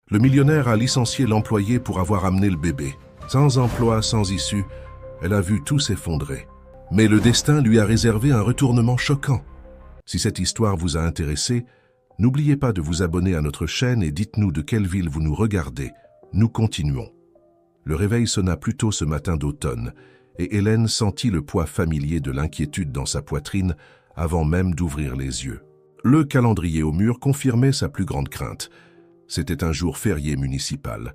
Le millionnaire a licencié l'employé pour avoir amené le bébé. Sans emploi, sans issue, elle a vu tout s'effondrer. Mais le destin lui a réservé un retournement choquant. Si cette histoire vous a intéressé, n'oubliez pas de vous abonner à notre chaîne et dites-nous de quelle ville vous nous regardez. Nous continuons. Le réveil sonna plus tôt ce matin d'automne, et Hélène sentit le poids familier de l'inquiétude dans sa poitrine avant même d'ouvrir les yeux. Le calendrier au mur confirmait sa plus grande crainte. C'était un jour férié municipal.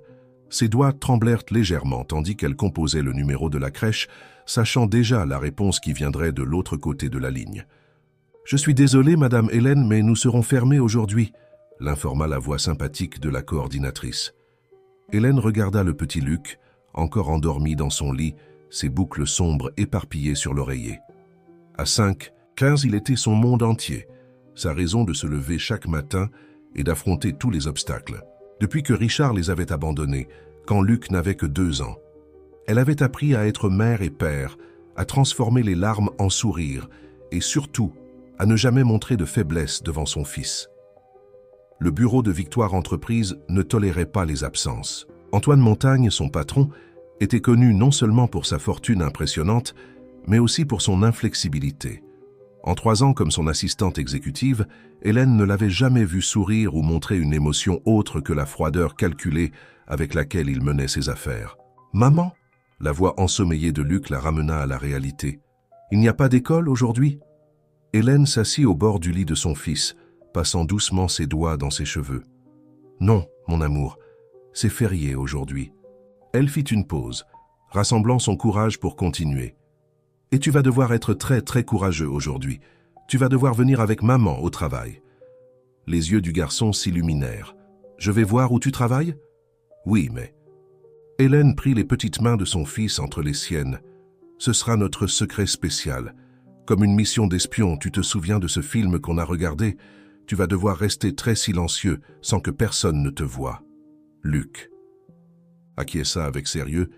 Ses doigts tremblèrent légèrement tandis qu'elle composait le numéro de la crèche, sachant déjà la réponse qui viendrait de l'autre côté de la ligne. « Je suis désolée, Madame Hélène, mais nous serons fermés aujourd'hui », l'informa la voix sympathique de la coordinatrice. Hélène regarda le petit Luc, encore endormi dans son lit, ses boucles sombres éparpillées sur l'oreiller. À 5h15, il était son monde entier, sa raison de se lever chaque matin et d'affronter tous les obstacles. Depuis que Richard les avait abandonnés, quand Luc n'avait que 2 ans, elle avait appris à être mère et père, à transformer les larmes en sourires et surtout à ne jamais montrer de faiblesse devant son fils. Le bureau de Victoire Entreprise ne tolérait pas les absences. Antoine Montagne, son patron, était connu non seulement pour sa fortune impressionnante, mais aussi pour son inflexibilité. En 3 ans comme son assistante exécutive, Hélène ne l'avait jamais vu sourire ou montrer une émotion autre que la froideur calculée avec laquelle il menait ses affaires. « Maman !» La voix ensommeillée de Luc la ramena à la réalité. « Il n'y a pas d'école aujourd'hui ?» Hélène s'assit au bord du lit de son fils, passant doucement ses doigts dans ses cheveux. « Non, mon amour, c'est férié aujourd'hui. » Elle fit une pause, rassemblant son courage pour continuer. « Et tu vas devoir être très très courageux aujourd'hui. Tu vas devoir venir avec maman au travail. » Les yeux du garçon s'illuminèrent. « Je vais voir où tu travailles ?»« Oui, mais... » Hélène prit les petites mains de son fils entre les siennes. « Ce sera notre secret spécial. Comme une mission d'espion, tu te souviens de ce film qu'on a regardé? Tu vas devoir rester très silencieux sans que personne ne te voie. Luc. » Acquiesça avec sérieux,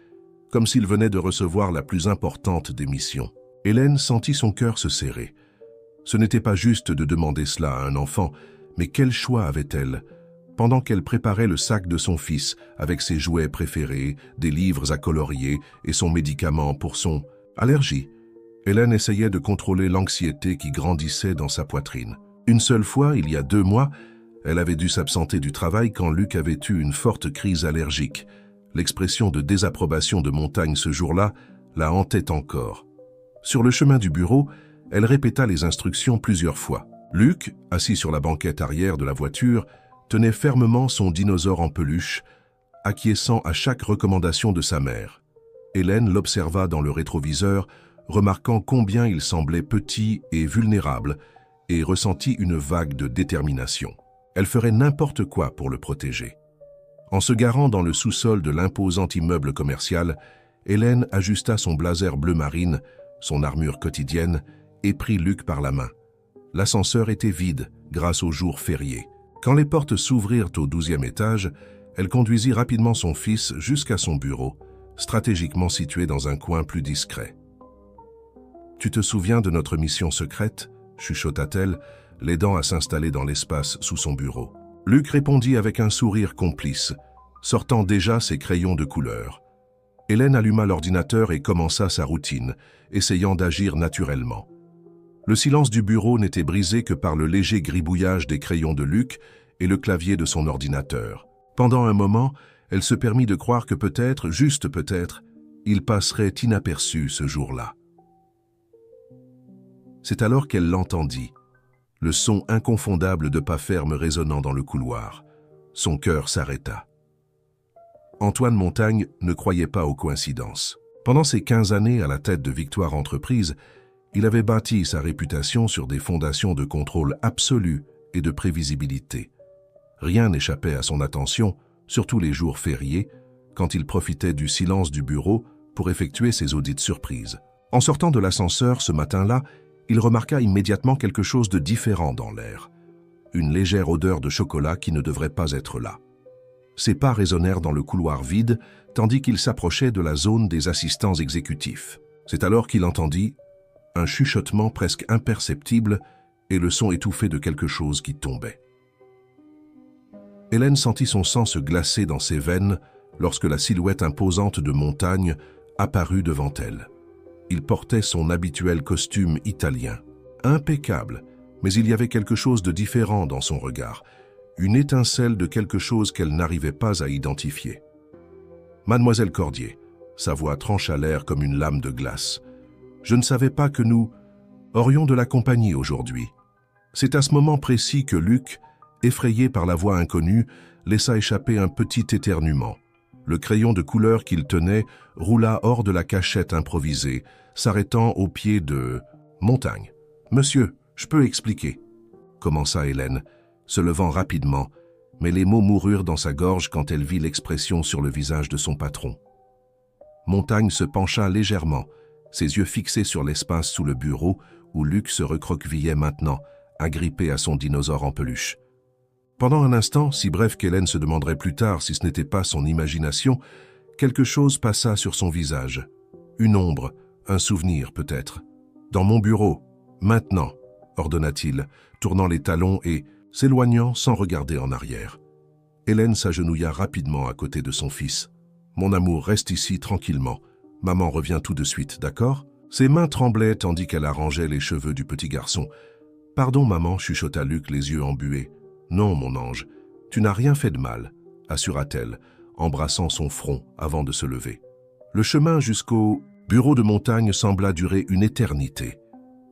comme s'il venait de recevoir la plus importante des missions. Hélène sentit son cœur se serrer. Ce n'était pas juste de demander cela à un enfant, mais quel choix avait-elle? Pendant qu'elle préparait le sac de son fils, avec ses jouets préférés, des livres à colorier et son médicament pour son allergie, Hélène essayait de contrôler l'anxiété qui grandissait dans sa poitrine. Une seule fois, il y a 2 mois, elle avait dû s'absenter du travail quand Luc avait eu une forte crise allergique. L'expression de désapprobation de Montagne ce jour-là la hantait encore. Sur le chemin du bureau, elle répéta les instructions plusieurs fois. Luc, assis sur la banquette arrière de la voiture, tenait fermement son dinosaure en peluche, acquiesçant à chaque recommandation de sa mère. Hélène l'observa dans le rétroviseur, remarquant combien il semblait petit et vulnérable, et ressentit une vague de détermination. Elle ferait n'importe quoi pour le protéger. En se garant dans le sous-sol de l'imposant immeuble commercial, Hélène ajusta son blazer bleu marine, son armure quotidienne, et prit Luc par la main. L'ascenseur était vide grâce au jour férié. Quand les portes s'ouvrirent au 12e étage, elle conduisit rapidement son fils jusqu'à son bureau, stratégiquement situé dans un coin plus discret. « Tu te souviens de notre mission secrète ?» chuchota-t-elle, l'aidant à s'installer dans l'espace sous son bureau. Luc répondit avec un sourire complice, sortant déjà ses crayons de couleur. Hélène alluma l'ordinateur et commença sa routine, essayant d'agir naturellement. Le silence du bureau n'était brisé que par le léger gribouillage des crayons de Luc et le clavier de son ordinateur. Pendant un moment, elle se permit de croire que peut-être, juste peut-être, il passerait inaperçu ce jour-là. C'est alors qu'elle l'entendit, le son inconfondable de pas fermes résonnant dans le couloir. Son cœur s'arrêta. Antoine Montagne ne croyait pas aux coïncidences. Pendant ses 15 années à la tête de Victoire Entreprise, il avait bâti sa réputation sur des fondations de contrôle absolu et de prévisibilité. Rien n'échappait à son attention, surtout les jours fériés, quand il profitait du silence du bureau pour effectuer ses audits surprises. En sortant de l'ascenseur ce matin-là, il remarqua immédiatement quelque chose de différent dans l'air. Une légère odeur de chocolat qui ne devrait pas être là. Ses pas résonnèrent dans le couloir vide, tandis qu'il s'approchait de la zone des assistants exécutifs. C'est alors qu'il entendit un chuchotement presque imperceptible et le son étouffé de quelque chose qui tombait. Hélène sentit son sang se glacer dans ses veines lorsque la silhouette imposante de Montagne apparut devant elle. Il portait son habituel costume italien. Impeccable, mais il y avait quelque chose de différent dans son regard, une étincelle de quelque chose qu'elle n'arrivait pas à identifier. « Mademoiselle Cordier », sa voix trancha l'air comme une lame de glace. « Je ne savais pas que nous aurions de la compagnie aujourd'hui. » C'est à ce moment précis que Luc, effrayé par la voix inconnue, laissa échapper un petit éternuement. Le crayon de couleur qu'il tenait roula hors de la cachette improvisée, s'arrêtant au pied de Montagne. « Monsieur, je peux expliquer », commença Hélène, se levant rapidement, mais les mots moururent dans sa gorge quand elle vit l'expression sur le visage de son patron. Montagne se pencha légèrement, ses yeux fixés sur l'espace sous le bureau où Luc se recroquevillait maintenant, agrippé à son dinosaure en peluche. Pendant un instant, si bref qu'Hélène se demanderait plus tard si ce n'était pas son imagination, quelque chose passa sur son visage. Une ombre, un souvenir peut-être. « Dans mon bureau, maintenant », ordonna-t-il, tournant les talons et s'éloignant sans regarder en arrière. Hélène s'agenouilla rapidement à côté de son fils. « Mon amour, reste ici tranquillement. Maman revient tout de suite, d'accord ?» Ses mains tremblaient tandis qu'elle arrangeait les cheveux du petit garçon. « Pardon, maman, » chuchota Luc, les yeux embués. « Non, mon ange, tu n'as rien fait de mal, » assura-t-elle, embrassant son front avant de se lever. Le chemin jusqu'au bureau de Montagne sembla durer une éternité.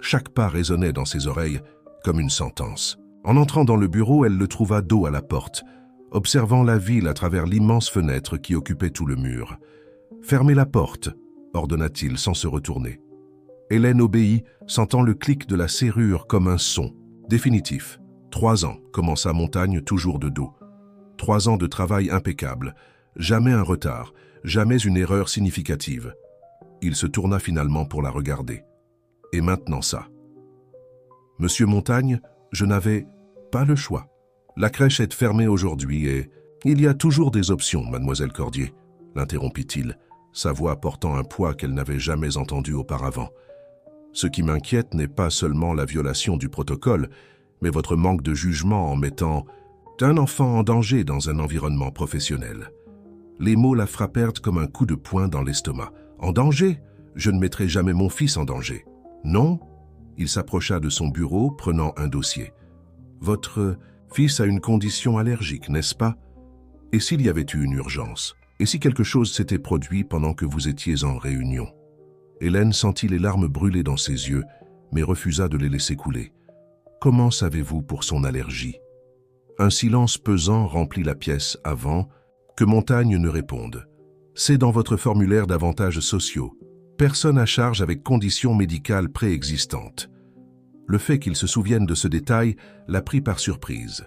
Chaque pas résonnait dans ses oreilles comme une sentence. En entrant dans le bureau, elle le trouva dos à la porte, observant la ville à travers l'immense fenêtre qui occupait tout le mur. « Fermez la porte », ordonna-t-il sans se retourner. Hélène obéit, sentant le clic de la serrure comme un son. Définitif. 3 ans, commença Montagne toujours de dos. 3 ans de travail impeccable. Jamais un retard, jamais une erreur significative. Il se tourna finalement pour la regarder. Et maintenant ça. Monsieur Montagne, je n'avais pas le choix. La crèche est fermée aujourd'hui et il y a toujours des options, mademoiselle Cordier, l'interrompit-il, sa voix portant un poids qu'elle n'avait jamais entendu auparavant. Ce qui m'inquiète n'est pas seulement la violation du protocole, mais votre manque de jugement en mettant un enfant en danger dans un environnement professionnel. Les mots la frappèrent comme un coup de poing dans l'estomac. En danger? Je ne mettrai jamais mon fils en danger. Non? Il s'approcha de son bureau, prenant un dossier. Votre fils a une condition allergique, n'est-ce pas? Et s'il y avait eu une urgence? Et si quelque chose s'était produit pendant que vous étiez en réunion? Hélène sentit les larmes brûler dans ses yeux, mais refusa de les laisser couler. Comment savez-vous pour son allergie? Un silence pesant remplit la pièce avant que Montagne ne réponde. C'est dans votre formulaire d'avantages sociaux. Personne à charge avec conditions médicales préexistantes. Le fait qu'il se souvienne de ce détail l'a pris par surprise.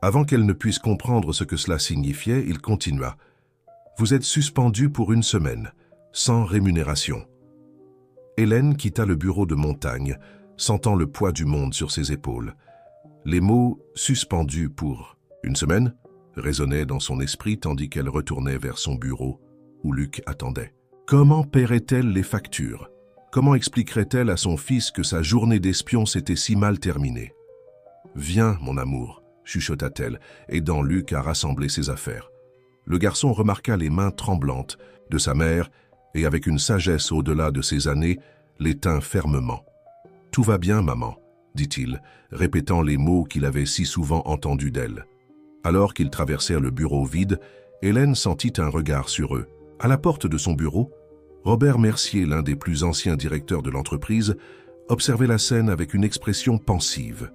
Avant qu'elle ne puisse comprendre ce que cela signifiait, il continua. Vous êtes suspendu pour 1 semaine, sans rémunération. Hélène quitta le bureau de Montagne, sentant le poids du monde sur ses épaules. Les mots « suspendu pour 1 semaine » résonnaient dans son esprit tandis qu'elle retournait vers son bureau où Luc attendait. Comment paierait-elle les factures? Comment expliquerait-elle à son fils que sa journée d'espion s'était si mal terminée? « Viens, mon amour », chuchota-t-elle, aidant Luc à rassembler ses affaires. Le garçon remarqua les mains tremblantes de sa mère et, avec une sagesse au-delà de ses années, les tint fermement. « Tout va bien, maman », dit-il, répétant les mots qu'il avait si souvent entendus d'elle. Alors qu'ils traversèrent le bureau vide, Hélène sentit un regard sur eux. À la porte de son bureau, Robert Mercier, l'un des plus anciens directeurs de l'entreprise, observait la scène avec une expression pensive.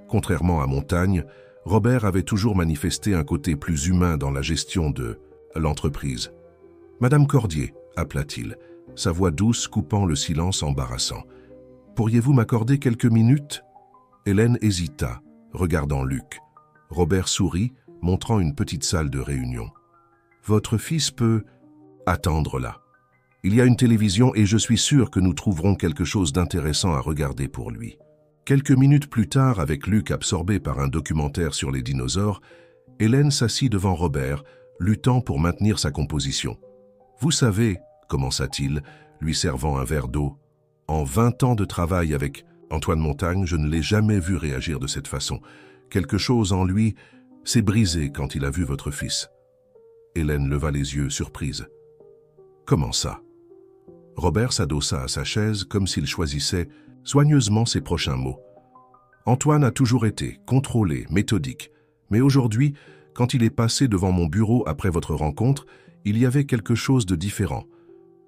Contrairement à Montagne, Robert avait toujours manifesté un côté plus humain dans la gestion de l'entreprise. « Madame Cordier », appela-t-il, sa voix douce coupant le silence embarrassant. « Pourriez-vous m'accorder quelques minutes ?» Hélène hésita, regardant Luc. Robert sourit, montrant une petite salle de réunion. « Votre fils peut attendre là. Il y a une télévision et je suis sûr que nous trouverons quelque chose d'intéressant à regarder pour lui. » Quelques minutes plus tard, avec Luc absorbé par un documentaire sur les dinosaures, Hélène s'assit devant Robert, luttant pour maintenir sa composition. « Vous savez, » commença-t-il, lui servant un verre d'eau, « en 20 ans de travail avec Antoine Montagne, je ne l'ai jamais vu réagir de cette façon. Quelque chose en lui s'est brisé quand il a vu votre fils. » Hélène leva les yeux, surprise. « Comment ça ?» Robert s'adossa à sa chaise comme s'il choisissait soigneusement ses prochains mots. « Antoine a toujours été contrôlé, méthodique, mais aujourd'hui, quand il est passé devant mon bureau après votre rencontre, il y avait quelque chose de différent,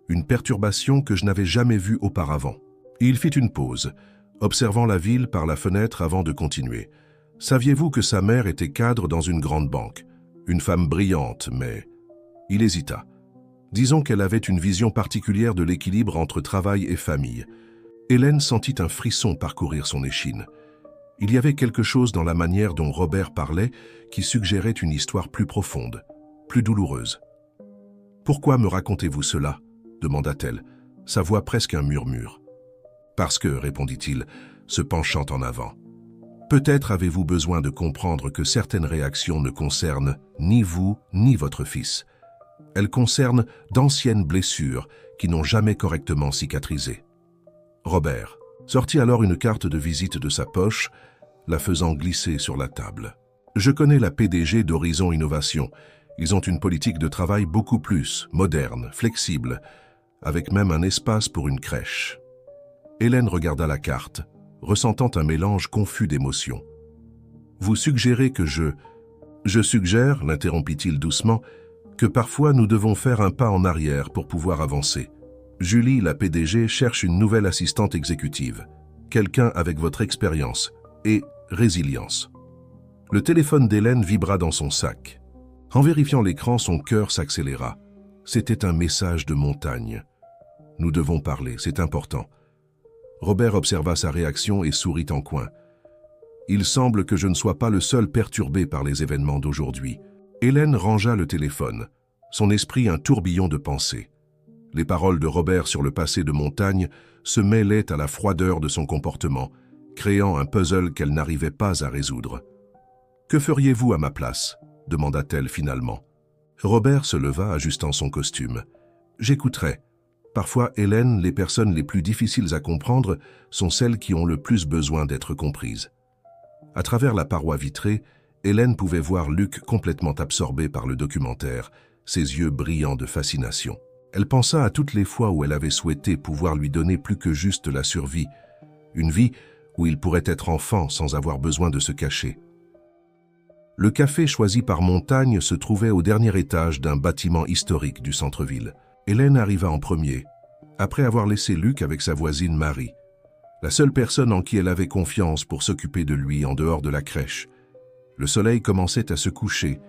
une perturbation que je n'avais jamais vue auparavant. » Il fit une pause, observant la ville par la fenêtre avant de continuer. « Saviez-vous que sa mère était cadre dans une grande banque? Une femme brillante, mais... » Il hésita. Disons qu'elle avait une vision particulière de l'équilibre entre travail et famille. Hélène sentit un frisson parcourir son échine. Il y avait quelque chose dans la manière dont Robert parlait qui suggérait une histoire plus profonde, plus douloureuse. « Pourquoi me racontez-vous cela ?» demanda-t-elle, sa voix presque un murmure. « Parce que, répondit-il, se penchant en avant. Peut-être avez-vous besoin de comprendre que certaines réactions ne concernent ni vous ni votre fils. Elles concernent d'anciennes blessures qui n'ont jamais correctement cicatrisé. » Robert sortit alors une carte de visite de sa poche, la faisant glisser sur la table. « Je connais la PDG d'Horizon Innovation. Ils ont une politique de travail beaucoup plus moderne, flexible, avec même un espace pour une crèche. » Hélène regarda la carte, ressentant un mélange confus d'émotions. « Vous suggérez que je suggère, l'interrompit-il doucement, que parfois nous devons faire un pas en arrière pour pouvoir avancer. Julie, la PDG, cherche une nouvelle assistante exécutive, quelqu'un avec votre expérience et résilience. » Le téléphone d'Hélène vibra dans son sac. En vérifiant l'écran, son cœur s'accéléra. C'était un message de Montagne. « Nous devons parler, c'est important. » Robert observa sa réaction et sourit en coin. « Il semble que je ne sois pas le seul perturbé par les événements d'aujourd'hui. » Hélène rangea le téléphone, son esprit un tourbillon de pensées. Les paroles de Robert sur le passé de Montagne se mêlaient à la froideur de son comportement, créant un puzzle qu'elle n'arrivait pas à résoudre. « Que feriez-vous à ma place ?» demanda-t-elle finalement. Robert se leva, ajustant son costume. « J'écouterai. Parfois, Hélène, les personnes les plus difficiles à comprendre sont celles qui ont le plus besoin d'être comprises. » À travers la paroi vitrée, Hélène pouvait voir Luc complètement absorbé par le documentaire, ses yeux brillants de fascination. Elle pensa à toutes les fois où elle avait souhaité pouvoir lui donner plus que juste la survie, une vie où il pourrait être enfant sans avoir besoin de se cacher. Le café choisi par Montagne se trouvait au dernier étage d'un bâtiment historique du centre-ville. Hélène arriva en premier, après avoir laissé Luc avec sa voisine Marie, la seule personne en qui elle avait confiance pour s'occuper de lui en dehors de la crèche. Le soleil commençait à se coucher,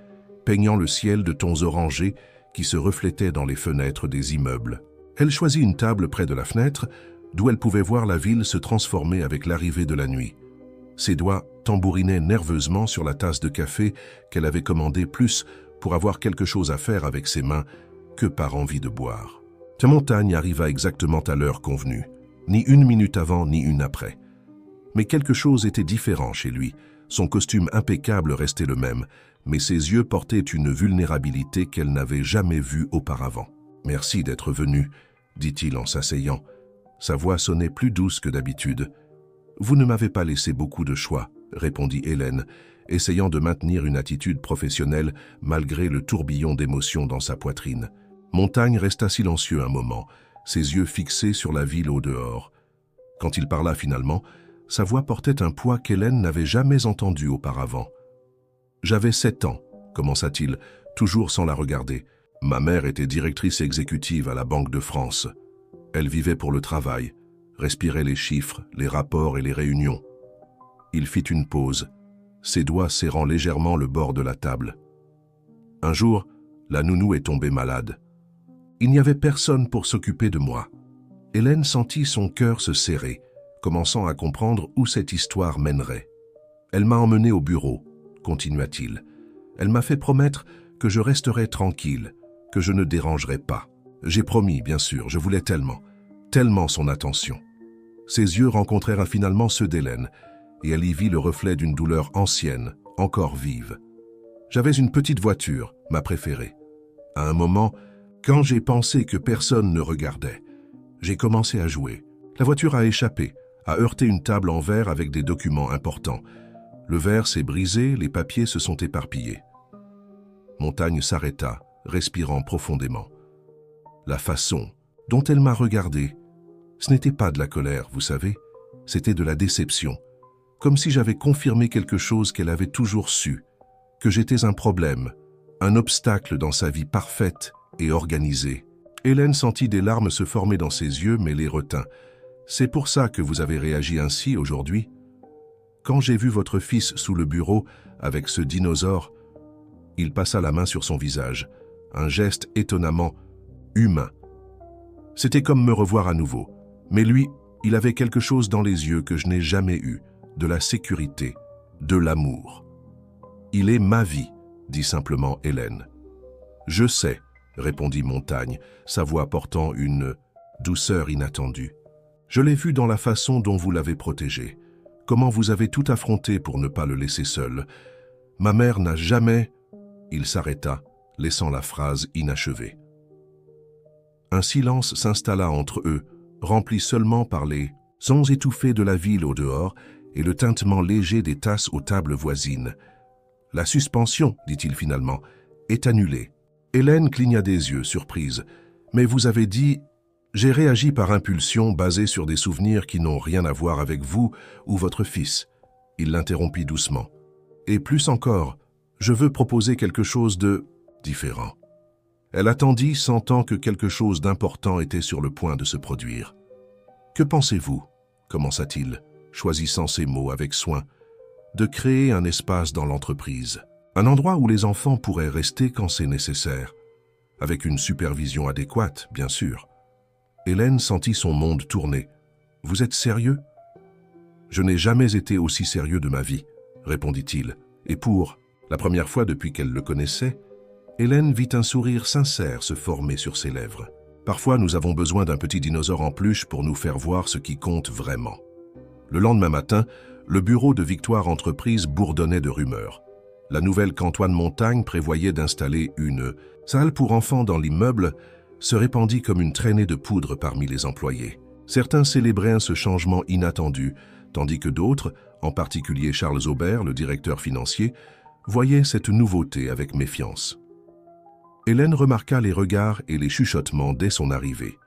peignant le ciel de tons orangés qui se reflétaient dans les fenêtres des immeubles. Elle choisit une table près de la fenêtre, d'où elle pouvait voir la ville se transformer avec l'arrivée de la nuit. Ses doigts tambourinaient nerveusement sur la tasse de café qu'elle avait commandée plus pour avoir quelque chose à faire avec ses mains que par envie de boire. Montagne arriva exactement à l'heure convenue, ni une minute avant ni une après. Mais quelque chose était différent chez lui. Son costume impeccable restait le même, mais ses yeux portaient une vulnérabilité qu'elle n'avait jamais vue auparavant. « Merci d'être venu, » dit-il en s'asseyant. Sa voix sonnait plus douce que d'habitude. « Vous ne m'avez pas laissé beaucoup de choix, » répondit Hélène, essayant de maintenir une attitude professionnelle malgré le tourbillon d'émotions dans sa poitrine. Montagne resta silencieux un moment, ses yeux fixés sur la ville au dehors. Quand il parla finalement, sa voix portait un poids qu'Hélène n'avait jamais entendu auparavant. « J'avais 7 ans, commença-t-il, toujours sans la regarder. Ma mère était directrice exécutive à la Banque de France. Elle vivait pour le travail, respirait les chiffres, les rapports et les réunions. » Il fit une pause, ses doigts serrant légèrement le bord de la table. « Un jour, la nounou est tombée malade. Il n'y avait personne pour s'occuper de moi. » Hélène sentit son cœur se serrer, commençant à comprendre où cette histoire mènerait. « Elle m'a emmené au bureau, » continua-t-il. « Elle m'a fait promettre que je resterais tranquille, que je ne dérangerais pas. J'ai promis, bien sûr, je voulais tellement son attention. » Ses yeux rencontrèrent finalement ceux d'Hélène, et elle y vit le reflet d'une douleur ancienne, encore vive. « J'avais une petite voiture, ma préférée. À un moment, quand j'ai pensé que personne ne regardait, j'ai commencé à jouer. La voiture a échappé, a heurté une table en verre avec des documents importants. Le verre s'est brisé, les papiers se sont éparpillés. Montagne s'arrêta, respirant profondément. La façon dont elle m'a regardé, ce n'était pas de la colère, vous savez, c'était de la déception, comme si j'avais confirmé quelque chose qu'elle avait toujours su, que j'étais un problème, un obstacle dans sa vie parfaite et organisée. Hélène sentit des larmes se former dans ses yeux, mais les retint. « C'est pour ça que vous avez réagi ainsi aujourd'hui ? Quand j'ai vu votre fils sous le bureau avec ce dinosaure, il passa la main sur son visage, un geste étonnamment humain. C'était comme me revoir à nouveau, mais lui, il avait quelque chose dans les yeux que je n'ai jamais eu, de la sécurité, de l'amour. « Il est ma vie », dit simplement Hélène. « Je sais », répondit Montagne, sa voix portant une douceur inattendue. « Je l'ai vu dans la façon dont vous l'avez protégé, comment vous avez tout affronté pour ne pas le laisser seul. Ma mère n'a jamais... » Il s'arrêta, laissant la phrase inachevée. Un silence s'installa entre eux, rempli seulement par les sons étouffés de la ville au dehors et le tintement léger des tasses aux tables voisines. « La suspension, dit-il finalement, est annulée. » Hélène cligna des yeux, surprise. « Mais vous avez dit... » « J'ai réagi par impulsion basée sur des souvenirs qui n'ont rien à voir avec vous ou votre fils. » Il l'interrompit doucement. « Et plus encore, je veux proposer quelque chose de différent. » Elle attendit, sentant que quelque chose d'important était sur le point de se produire. « Que pensez-vous » commença-t-il, choisissant ses mots avec soin, « de créer un espace dans l'entreprise, un endroit où les enfants pourraient rester quand c'est nécessaire, avec une supervision adéquate, bien sûr. » Hélène sentit son monde tourner. « Vous êtes sérieux ?»« Je n'ai jamais été aussi sérieux de ma vie, » répondit-il. Et pour la première fois depuis qu'elle le connaissait, Hélène vit un sourire sincère se former sur ses lèvres. Parfois, nous avons besoin d'un petit dinosaure en peluche pour nous faire voir ce qui compte vraiment. Le lendemain matin, le bureau de Victoire Entreprise bourdonnait de rumeurs. La nouvelle qu'Antoine Montagne prévoyait d'installer une salle pour enfants dans l'immeuble se répandit comme une traînée de poudre parmi les employés. Certains célébraient ce changement inattendu, tandis que d'autres, en particulier Charles Aubert, le directeur financier, voyaient cette nouveauté avec méfiance. Hélène remarqua les regards et les chuchotements dès son arrivée.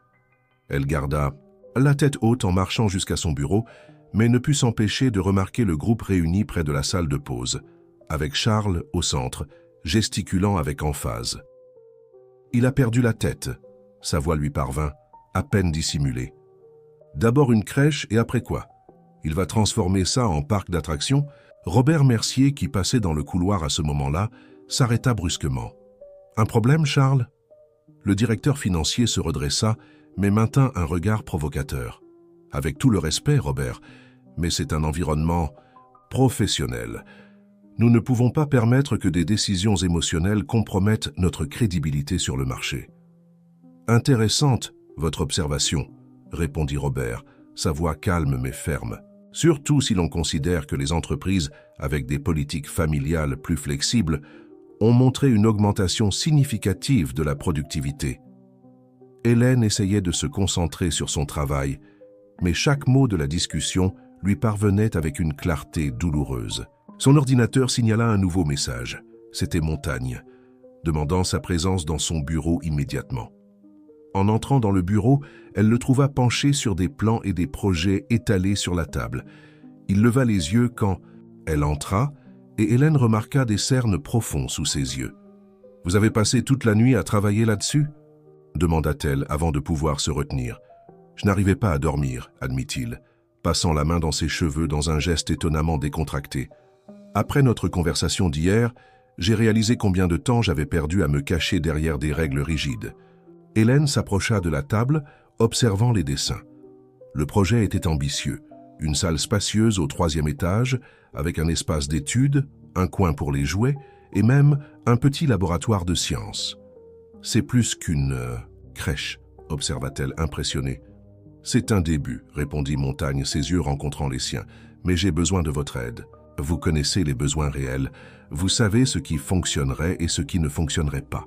Elle garda la tête haute en marchant jusqu'à son bureau, mais ne put s'empêcher de remarquer le groupe réuni près de la salle de pause, avec Charles au centre, gesticulant avec emphase. Il a perdu la tête, sa voix lui parvint, à peine dissimulée. D'abord une crèche et après quoi? Il va transformer ça en parc d'attractions. Robert Mercier, qui passait dans le couloir à ce moment-là, s'arrêta brusquement. Un problème, Charles? Le directeur financier se redressa, mais maintint un regard provocateur. Avec tout le respect, Robert, mais c'est un environnement professionnel. Nous ne pouvons pas permettre que des décisions émotionnelles compromettent notre crédibilité sur le marché. Intéressante, votre observation, répondit Robert, sa voix calme mais ferme. Surtout si l'on considère que les entreprises, avec des politiques familiales plus flexibles, ont montré une augmentation significative de la productivité. Hélène essayait de se concentrer sur son travail, mais chaque mot de la discussion lui parvenait avec une clarté douloureuse. Son ordinateur signala un nouveau message. C'était Montagne, demandant sa présence dans son bureau immédiatement. En entrant dans le bureau, elle le trouva penché sur des plans et des projets étalés sur la table. Il leva les yeux quand elle entra et Hélène remarqua des cernes profonds sous ses yeux. « Vous avez passé toute la nuit à travailler là-dessus » demanda-t-elle avant de pouvoir se retenir. « Je n'arrivais pas à dormir, admit-il, passant la main dans ses cheveux dans un geste étonnamment décontracté. Après notre conversation d'hier, j'ai réalisé combien de temps j'avais perdu à me cacher derrière des règles rigides. » Hélène s'approcha de la table, observant les dessins. Le projet était ambitieux. Une salle spacieuse au 3e étage, avec un espace d'études, un coin pour les jouets et même un petit laboratoire de sciences. « C'est plus qu'une crèche », observa-t-elle impressionnée. « C'est un début », répondit Montagne, ses yeux rencontrant les siens. « Mais j'ai besoin de votre aide. Vous connaissez les besoins réels. Vous savez ce qui fonctionnerait et ce qui ne fonctionnerait pas. »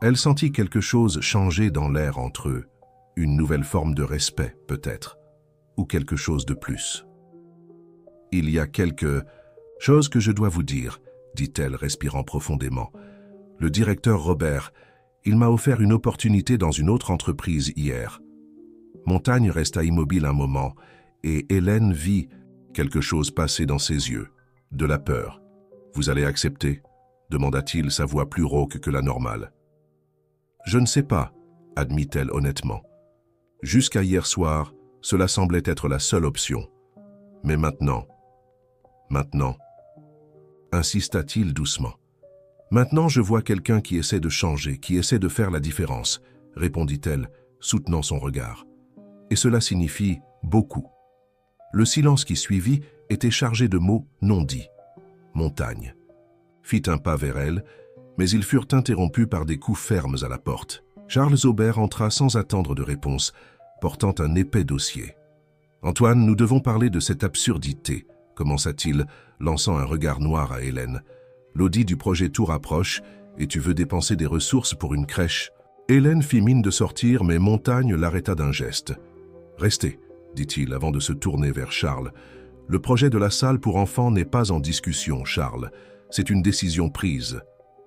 Elle sentit quelque chose changer dans l'air entre eux. Une nouvelle forme de respect, peut-être, ou quelque chose de plus. « Il y a quelques Chose que je dois vous dire, dit-elle, respirant profondément. Le directeur Robert, il m'a offert une opportunité dans une autre entreprise hier. Montagne resta immobile un moment, et Hélène vit quelque chose passer dans ses yeux, de la peur. « Vous allez accepter ?» demanda-t-il, sa voix plus rauque que la normale. « Je ne sais pas, » admit-elle honnêtement. Jusqu'à hier soir, cela semblait être la seule option. Mais maintenant, insista-t-il doucement. Maintenant, je vois quelqu'un qui essaie de changer, qui essaie de faire la différence, répondit-elle, soutenant son regard. Et cela signifie beaucoup. Le silence qui suivit était chargé de mots non dits. Montagne fit un pas vers elle, mais ils furent interrompus par des coups fermes à la porte. Charles Aubert entra sans attendre de réponse, portant un épais dossier. « Antoine, nous devons parler de cette absurdité, » commença-t-il, lançant un regard noir à Hélène. « L'audit du projet Tour approche, et tu veux dépenser des ressources pour une crèche. » Hélène fit mine de sortir, mais Montagne l'arrêta d'un geste. « Restez, » dit-il avant de se tourner vers Charles. « Le projet de la salle pour enfants n'est pas en discussion, Charles. C'est une décision prise,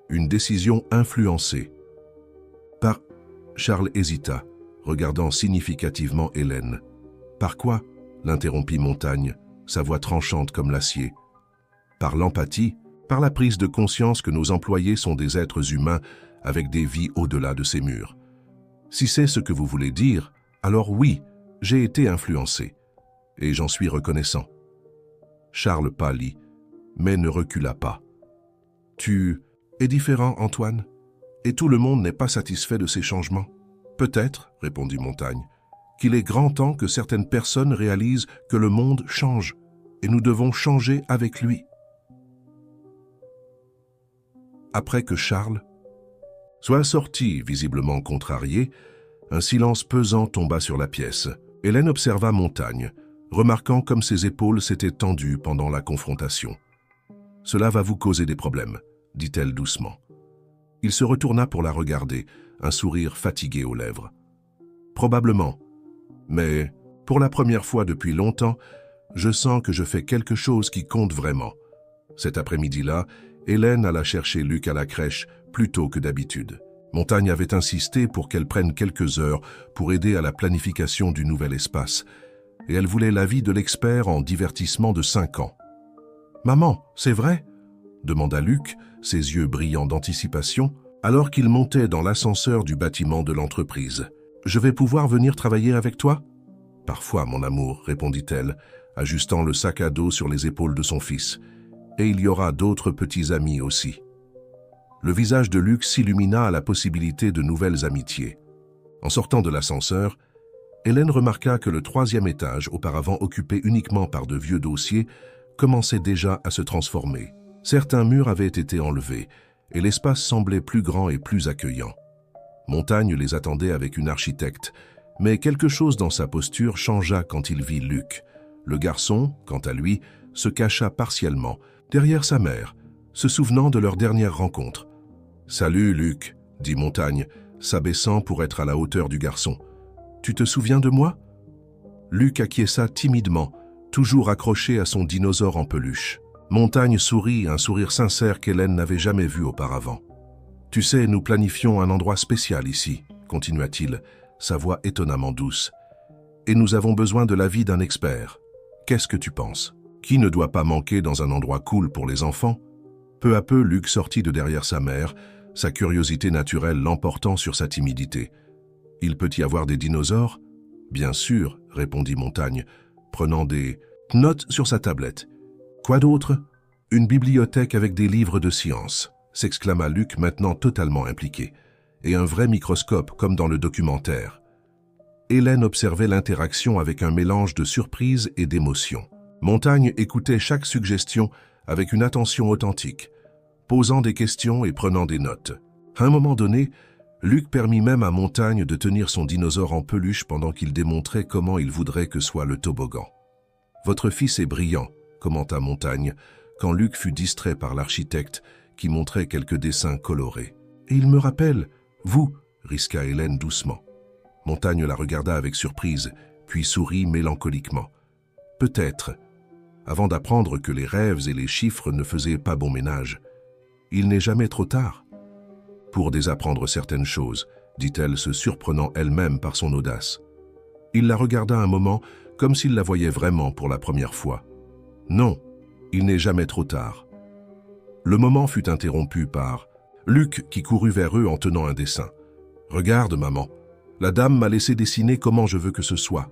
une décision influencée. » Par... Charles hésita, regardant significativement Hélène. « Par quoi ?» l'interrompit Montagne, sa voix tranchante comme l'acier. « Par l'empathie, par la prise de conscience que nos employés sont des êtres humains avec des vies au-delà de ces murs. Si c'est ce que vous voulez dire, alors oui, j'ai été influencé, et j'en suis reconnaissant. » Charles pâlit, mais ne recula pas. « Tu es différent, Antoine, et tout le monde n'est pas satisfait de ces changements. Peut-être, répondit Montagne, qu'il est grand temps que certaines personnes réalisent que le monde change, et nous devons changer avec lui. » Après que Charles soit sorti, visiblement contrarié, un silence pesant tomba sur la pièce. Hélène observa Montagne, remarquant comme ses épaules s'étaient tendues pendant la confrontation. « Cela va vous causer des problèmes, » dit-elle doucement. Il se retourna pour la regarder, un sourire fatigué aux lèvres. « Probablement, mais pour la première fois depuis longtemps, je sens que je fais quelque chose qui compte vraiment. » Cet après-midi-là, Hélène alla chercher Luc à la crèche plus tôt que d'habitude. Montagne avait insisté pour qu'elle prenne quelques heures pour aider à la planification du nouvel espace, et elle voulait l'avis de l'expert en divertissement de 5 ans. « Maman, c'est vrai ?» demanda Luc, ses yeux brillants d'anticipation, alors qu'il montait dans l'ascenseur du bâtiment de l'entreprise. « Je vais pouvoir venir travailler avec toi ?»« Parfois, mon amour, » répondit-elle, ajustant le sac à dos sur les épaules de son fils. « Et il y aura d'autres petits amis aussi. » Le visage de Luc s'illumina à la possibilité de nouvelles amitiés. En sortant de l'ascenseur, Hélène remarqua que le 3e étage, auparavant occupé uniquement par de vieux dossiers, commençait déjà à se transformer. Certains murs avaient été enlevés, et l'espace semblait plus grand et plus accueillant. Montagne les attendait avec une architecte, mais quelque chose dans sa posture changea quand il vit Luc. Le garçon, quant à lui, se cacha partiellement, derrière sa mère, se souvenant de leur dernière rencontre. « Salut, Luc » dit Montagne, s'abaissant pour être à la hauteur du garçon. « Tu te souviens de moi ?» Luc acquiesça timidement, toujours accroché à son dinosaure en peluche. Montagne sourit, un sourire sincère qu'Hélène n'avait jamais vu auparavant. « Tu sais, nous planifions un endroit spécial ici, » continua-t-il, sa voix étonnamment douce. « Et nous avons besoin de l'avis d'un expert. Qu'est-ce que tu penses? Qui ne doit pas manquer dans un endroit cool pour les enfants ?» Peu à peu, Luc sortit de derrière sa mère, sa curiosité naturelle l'emportant sur sa timidité. « Il peut y avoir des dinosaures ?»« Bien sûr, » répondit Montagne, prenant des notes sur sa tablette. « Quoi d'autre ? Une bibliothèque avec des livres de science » s'exclama Luc, maintenant totalement impliqué. « Et un vrai microscope, comme dans le documentaire. » Hélène observait l'interaction avec un mélange de surprise et d'émotion. Montagne écoutait chaque suggestion avec une attention authentique, posant des questions et prenant des notes. À un moment donné, Luc permit même à Montagne de tenir son dinosaure en peluche pendant qu'il démontrait comment il voudrait que soit le toboggan. « Votre fils est brillant », commenta Montagne, quand Luc fut distrait par l'architecte qui montrait quelques dessins colorés. « Et il me rappelle, vous » risqua Hélène doucement. Montagne la regarda avec surprise, puis sourit mélancoliquement. « Peut-être. » avant d'apprendre que les rêves et les chiffres ne faisaient pas bon ménage. Il n'est jamais trop tard pour désapprendre certaines choses, dit-elle, se surprenant elle-même par son audace. Il la regarda un moment comme s'il la voyait vraiment pour la première fois. Non, il n'est jamais trop tard. Le moment fut interrompu par Luc qui courut vers eux en tenant un dessin. « Regarde, maman, la dame m'a laissé dessiner comment je veux que ce soit. »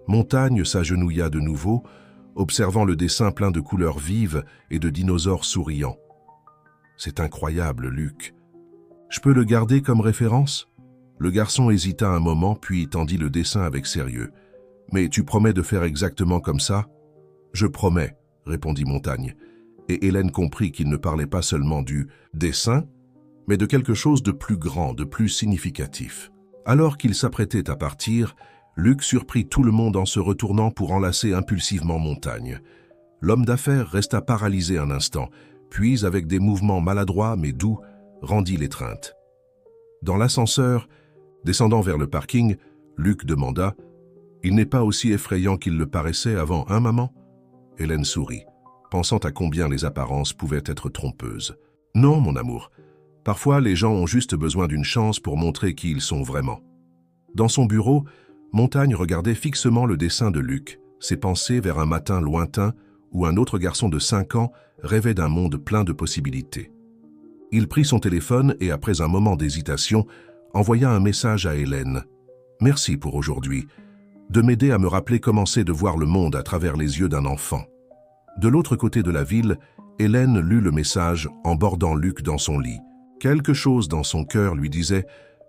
Montagne s'agenouilla de nouveau, observant le dessin plein de couleurs vives et de dinosaures souriants. « C'est incroyable, Luc. Je peux le garder comme référence ?» Le garçon hésita un moment, puis tendit le dessin avec sérieux. « Mais tu promets de faire exactement comme ça ?»« Je promets, » répondit Montagne. Et Hélène comprit qu'il ne parlait pas seulement du dessin, mais de quelque chose de plus grand, de plus significatif. Alors qu'il s'apprêtait à partir, Luc surprit tout le monde en se retournant pour enlacer impulsivement Montagne. L'homme d'affaires resta paralysé un instant, puis, avec des mouvements maladroits mais doux, rendit l'étreinte. Dans l'ascenseur, descendant vers le parking, Luc demanda « Il n'est pas aussi effrayant qu'il le paraissait avant, hein, maman ?» Hélène sourit, pensant à combien les apparences pouvaient être trompeuses. « Non, mon amour. Parfois, les gens ont juste besoin d'une chance pour montrer qui ils sont vraiment. » Dans son bureau, Montagne regardait fixement le dessin de Luc, ses pensées vers un matin lointain où un autre garçon de 5 ans rêvait d'un monde plein de possibilités. Il prit son téléphone et, après un moment d'hésitation, envoya un message à Hélène. « Merci pour aujourd'hui, de m'aider à me rappeler comment c'est de voir le monde à travers les yeux d'un enfant. » De l'autre côté de la ville, Hélène lut le message en bordant Luc dans son lit. Quelque chose dans son cœur lui disait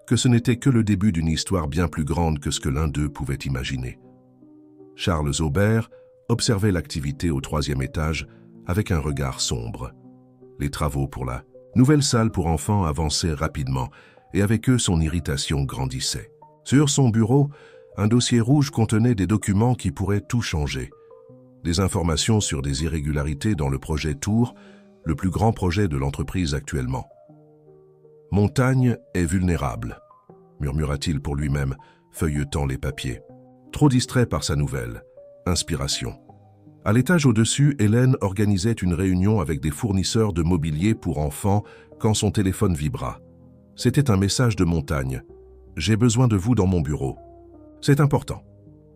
que ce n'était que le début d'une histoire bien plus grande que ce que l'un d'eux pouvait imaginer. Charles Aubert observait l'activité au 3e étage avec un regard sombre. Les travaux pour la nouvelle salle pour enfants avançaient rapidement et avec eux son irritation grandissait. Sur son bureau, un dossier rouge contenait des documents qui pourraient tout changer. Des informations sur des irrégularités dans le projet Tour, le plus grand projet de l'entreprise actuellement. « Montagne est vulnérable », murmura-t-il pour lui-même, feuilletant les papiers. Trop distrait par sa nouvelle. Inspiration. À l'étage au-dessus, Hélène organisait une réunion avec des fournisseurs de mobilier pour enfants quand son téléphone vibra. C'était un message de Montagne. « J'ai besoin de vous dans mon bureau. » C'est important.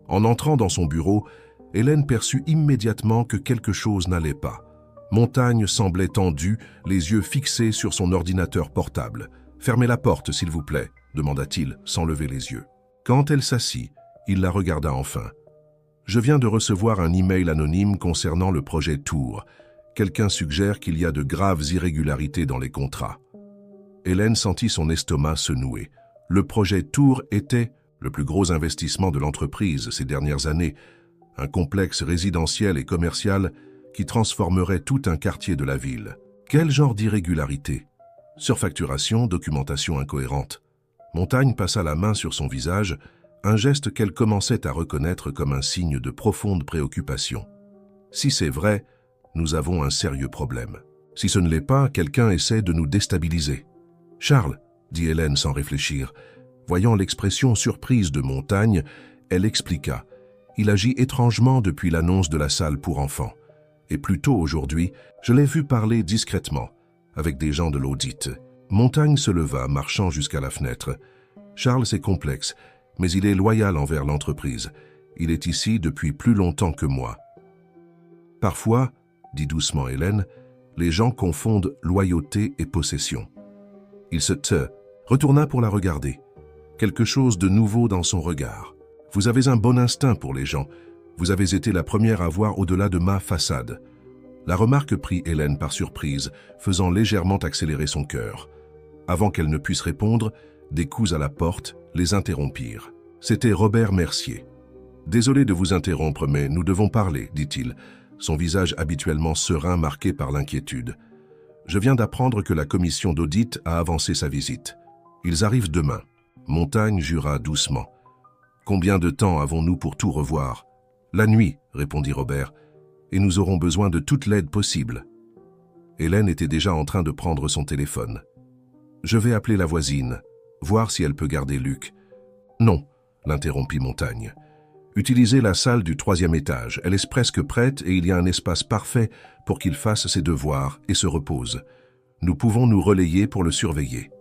En entrant dans son bureau, Hélène perçut immédiatement que quelque chose n'allait pas. Montagne semblait tendu, les yeux fixés sur son ordinateur portable. « Fermez la porte, s'il vous plaît », demanda-t-il, sans lever les yeux. Quand elle s'assit, il la regarda enfin. « Je viens de recevoir un email anonyme concernant le projet Tour. Quelqu'un suggère qu'il y a de graves irrégularités dans les contrats. » Hélène sentit son estomac se nouer. Le projet Tour était le plus gros investissement de l'entreprise ces dernières années, un complexe résidentiel et commercial qui transformerait tout un quartier de la ville. Quel genre d'irrégularité? Surfacturation, documentation incohérente. Montagne passa la main sur son visage, un geste qu'elle commençait à reconnaître comme un signe de profonde préoccupation. Si c'est vrai, nous avons un sérieux problème. Si ce ne l'est pas, quelqu'un essaie de nous déstabiliser. « Charles », dit Hélène sans réfléchir. Voyant l'expression surprise de Montagne, elle expliqua. Il agit étrangement depuis l'annonce de la salle pour enfants. Et plus tôt aujourd'hui, je l'ai vu parler discrètement, avec des gens de l'audit. Montagne se leva, marchant jusqu'à la fenêtre. Charles est complexe, mais il est loyal envers l'entreprise. Il est ici depuis plus longtemps que moi. Parfois, dit doucement Hélène, les gens confondent loyauté et possession. Il se retourna pour la regarder. Quelque chose de nouveau dans son regard. Vous avez un bon instinct pour les gens. Vous avez été la première à voir au-delà de ma façade. La remarque prit Hélène par surprise, faisant légèrement accélérer son cœur. Avant qu'elle ne puisse répondre, des coups à la porte les interrompirent. C'était Robert Mercier. « Désolé de vous interrompre, mais nous devons parler, dit-il, son visage habituellement serein marqué par l'inquiétude. Je viens d'apprendre que la commission d'audit a avancé sa visite. Ils arrivent demain. » Montagne jura doucement. « Combien de temps avons-nous pour tout revoir ?»« La nuit, » répondit Robert, « et nous aurons besoin de toute l'aide possible. » Hélène était déjà en train de prendre son téléphone. « Je vais appeler la voisine, voir si elle peut garder Luc. »« Non, » l'interrompit Montagne. Utilisez la salle du 3e étage. Elle est presque prête et il y a un espace parfait pour qu'il fasse ses devoirs et se repose. Nous pouvons nous relayer pour le surveiller. »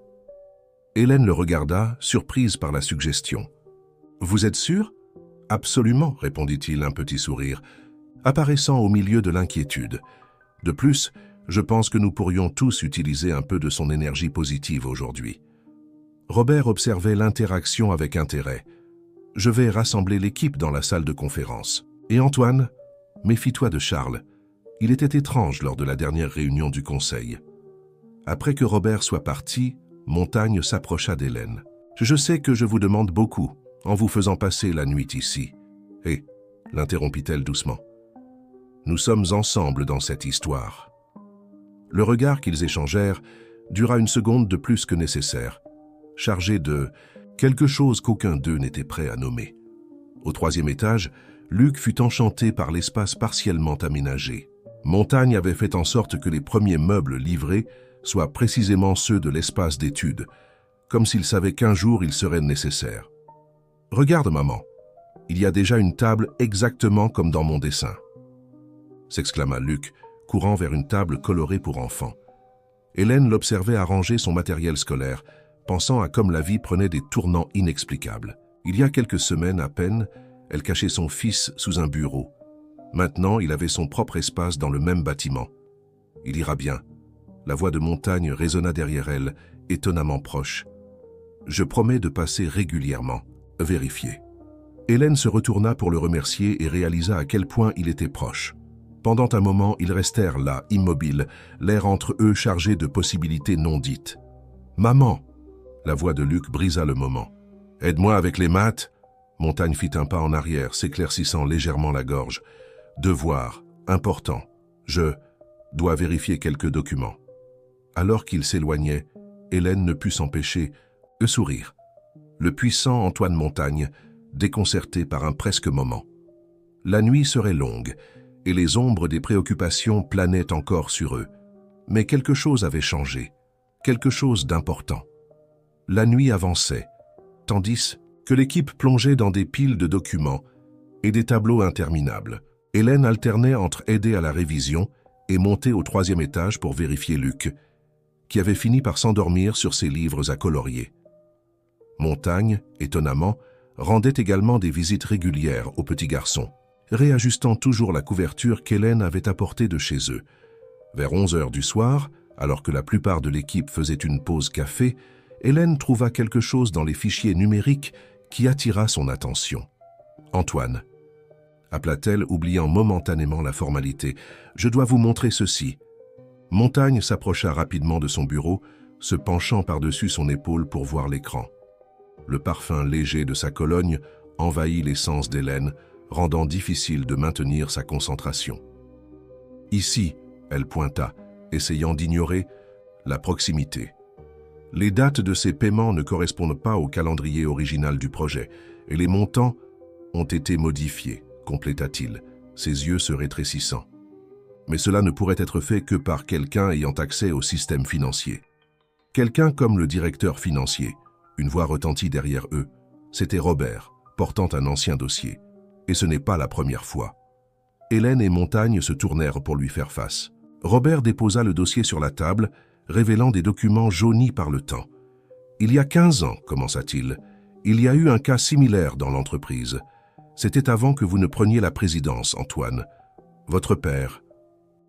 Hélène le regarda, surprise par la suggestion. « Vous êtes sûr ?»« Absolument, » répondit-il, un petit sourire, apparaissant au milieu de l'inquiétude. « De plus, je pense que nous pourrions tous utiliser un peu de son énergie positive aujourd'hui. » Robert observait l'interaction avec intérêt. « Je vais rassembler l'équipe dans la salle de conférence. Et Antoine, méfie-toi de Charles. Il était étrange lors de la dernière réunion du conseil. » Après que Robert soit parti, Montagne s'approcha d'Hélène. « Je sais que je vous demande beaucoup en vous faisant passer la nuit ici. » « Hé !» l'interrompit-elle doucement. « Nous sommes ensemble dans cette histoire. » Le regard qu'ils échangèrent dura une seconde de plus que nécessaire, chargé de quelque chose qu'aucun d'eux n'était prêt à nommer. Au 3e étage, Luc fut enchanté par l'espace partiellement aménagé. Montagne avait fait en sorte que les premiers meubles livrés soient précisément ceux de l'espace d'études, comme s'il savait qu'un jour il serait nécessaire. « Regarde, maman, il y a déjà une table exactement comme dans mon dessin. » s'exclama Luc, courant vers une table colorée pour enfants. Hélène l'observait arranger son matériel scolaire, pensant à comme la vie prenait des tournants inexplicables. Il y a quelques semaines à peine, elle cachait son fils sous un bureau. Maintenant, il avait son propre espace dans le même bâtiment. Il ira bien. La voix de Montagne résonna derrière elle, étonnamment proche. « Je promets de passer régulièrement. Vérifiez. » Hélène se retourna pour le remercier et réalisa à quel point il était proche. Pendant un moment, ils restèrent là, immobiles, l'air entre eux chargé de possibilités non dites. « Maman !» La voix de Luc brisa le moment. « Aide-moi avec les maths !» Montagne fit un pas en arrière, s'éclaircissant légèrement la gorge. « Devoir, important. Je dois vérifier quelques documents. » Alors qu'il s'éloignait, Hélène ne put s'empêcher de sourire. Le puissant Antoine Montagne, déconcerté par un presque moment. La nuit serait longue, et les ombres des préoccupations planaient encore sur eux. Mais quelque chose avait changé, quelque chose d'important. La nuit avançait, tandis que l'équipe plongeait dans des piles de documents et des tableaux interminables. Hélène alternait entre aider à la révision et monter au 3e étage pour vérifier Luc, qui avait fini par s'endormir sur ses livres à colorier. Montagne, étonnamment, rendait également des visites régulières aux petits garçons, réajustant toujours la couverture qu'Hélène avait apportée de chez eux. Vers 11 heures du soir, alors que la plupart de l'équipe faisait une pause café, Hélène trouva quelque chose dans les fichiers numériques qui attira son attention. « Antoine » appela-t-elle, oubliant momentanément la formalité. « Je dois vous montrer ceci. » Montagne s'approcha rapidement de son bureau, se penchant par-dessus son épaule pour voir l'écran. Le parfum léger de sa Cologne envahit les sens d'Hélène, rendant difficile de maintenir sa concentration. Ici, elle pointa, essayant d'ignorer la proximité. Les dates de ces paiements ne correspondent pas au calendrier original du projet, et les montants ont été modifiés, compléta-t-il, ses yeux se rétrécissant. Mais cela ne pourrait être fait que par quelqu'un ayant accès au système financier. Quelqu'un comme le directeur financier. Une voix retentit derrière eux. C'était Robert, portant un ancien dossier. Et ce n'est pas la première fois. Hélène et Montagne se tournèrent pour lui faire face. Robert déposa le dossier sur la table, révélant des documents jaunis par le temps. « Il y a 15 ans, commença-t-il, il y a eu un cas similaire dans l'entreprise. C'était avant que vous ne preniez la présidence, Antoine. Votre père.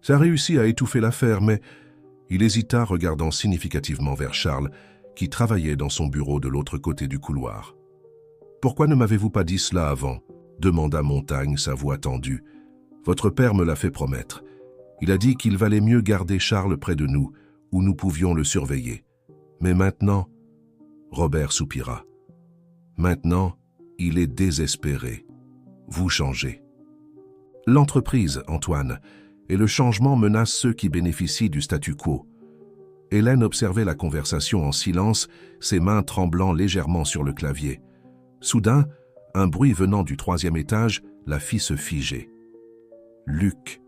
Ça réussit à étouffer l'affaire, mais... » Il hésita, regardant significativement vers Charles, qui travaillait dans son bureau de l'autre côté du couloir. « Pourquoi ne m'avez-vous pas dit cela avant ?» demanda Montagne, sa voix tendue. « Votre père me l'a fait promettre. Il a dit qu'il valait mieux garder Charles près de nous, où nous pouvions le surveiller. Mais maintenant... » Robert soupira. « Maintenant, il est désespéré. Vous changez. » L'entreprise, Antoine, et le changement menace ceux qui bénéficient du statu quo. Hélène observait la conversation en silence, ses mains tremblant légèrement sur le clavier. Soudain, un bruit venant du 3e étage la fit se figer. Luc.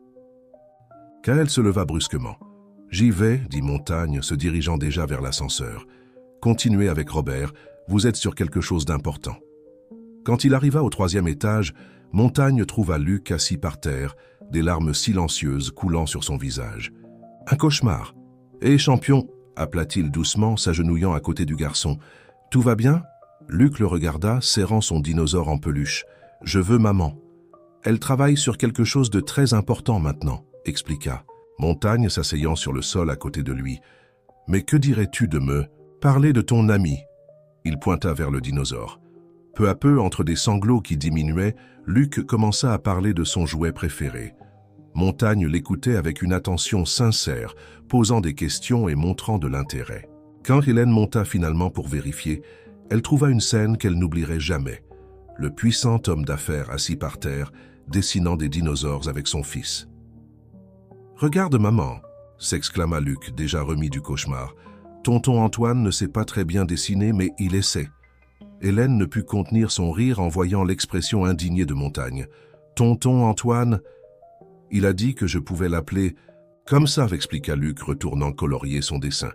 Kaël se leva brusquement. « J'y vais, » dit Montagne, se dirigeant déjà vers l'ascenseur. « Continuez avec Robert, vous êtes sur quelque chose d'important. » Quand il arriva au 3e étage, Montagne trouva Luc assis par terre, des larmes silencieuses coulant sur son visage. « Un cauchemar. Hé, champion !» appela-t-il doucement, s'agenouillant à côté du garçon. « Tout va bien ?» Luc le regarda, serrant son dinosaure en peluche. « Je veux maman. »« Elle travaille sur quelque chose de très important maintenant, » expliqua Montagne, s'asseyant sur le sol à côté de lui. « Mais que dirais-tu de me parler de ton ami ?» Il pointa vers le dinosaure. Peu à peu, entre des sanglots qui diminuaient, Luc commença à parler de son jouet préféré. Montagne l'écoutait avec une attention sincère, posant des questions et montrant de l'intérêt. Quand Hélène monta finalement pour vérifier, elle trouva une scène qu'elle n'oublierait jamais. Le puissant homme d'affaires assis par terre, dessinant des dinosaures avec son fils. « Regarde maman !» s'exclama Luc, déjà remis du cauchemar. « Tonton Antoine ne sait pas très bien dessiner, mais il essaie. » Hélène ne put contenir son rire en voyant l'expression indignée de Montagne. « Tonton Antoine ?» Il a dit que je pouvais l'appeler « comme ça », expliqua Luc, retournant colorier son dessin.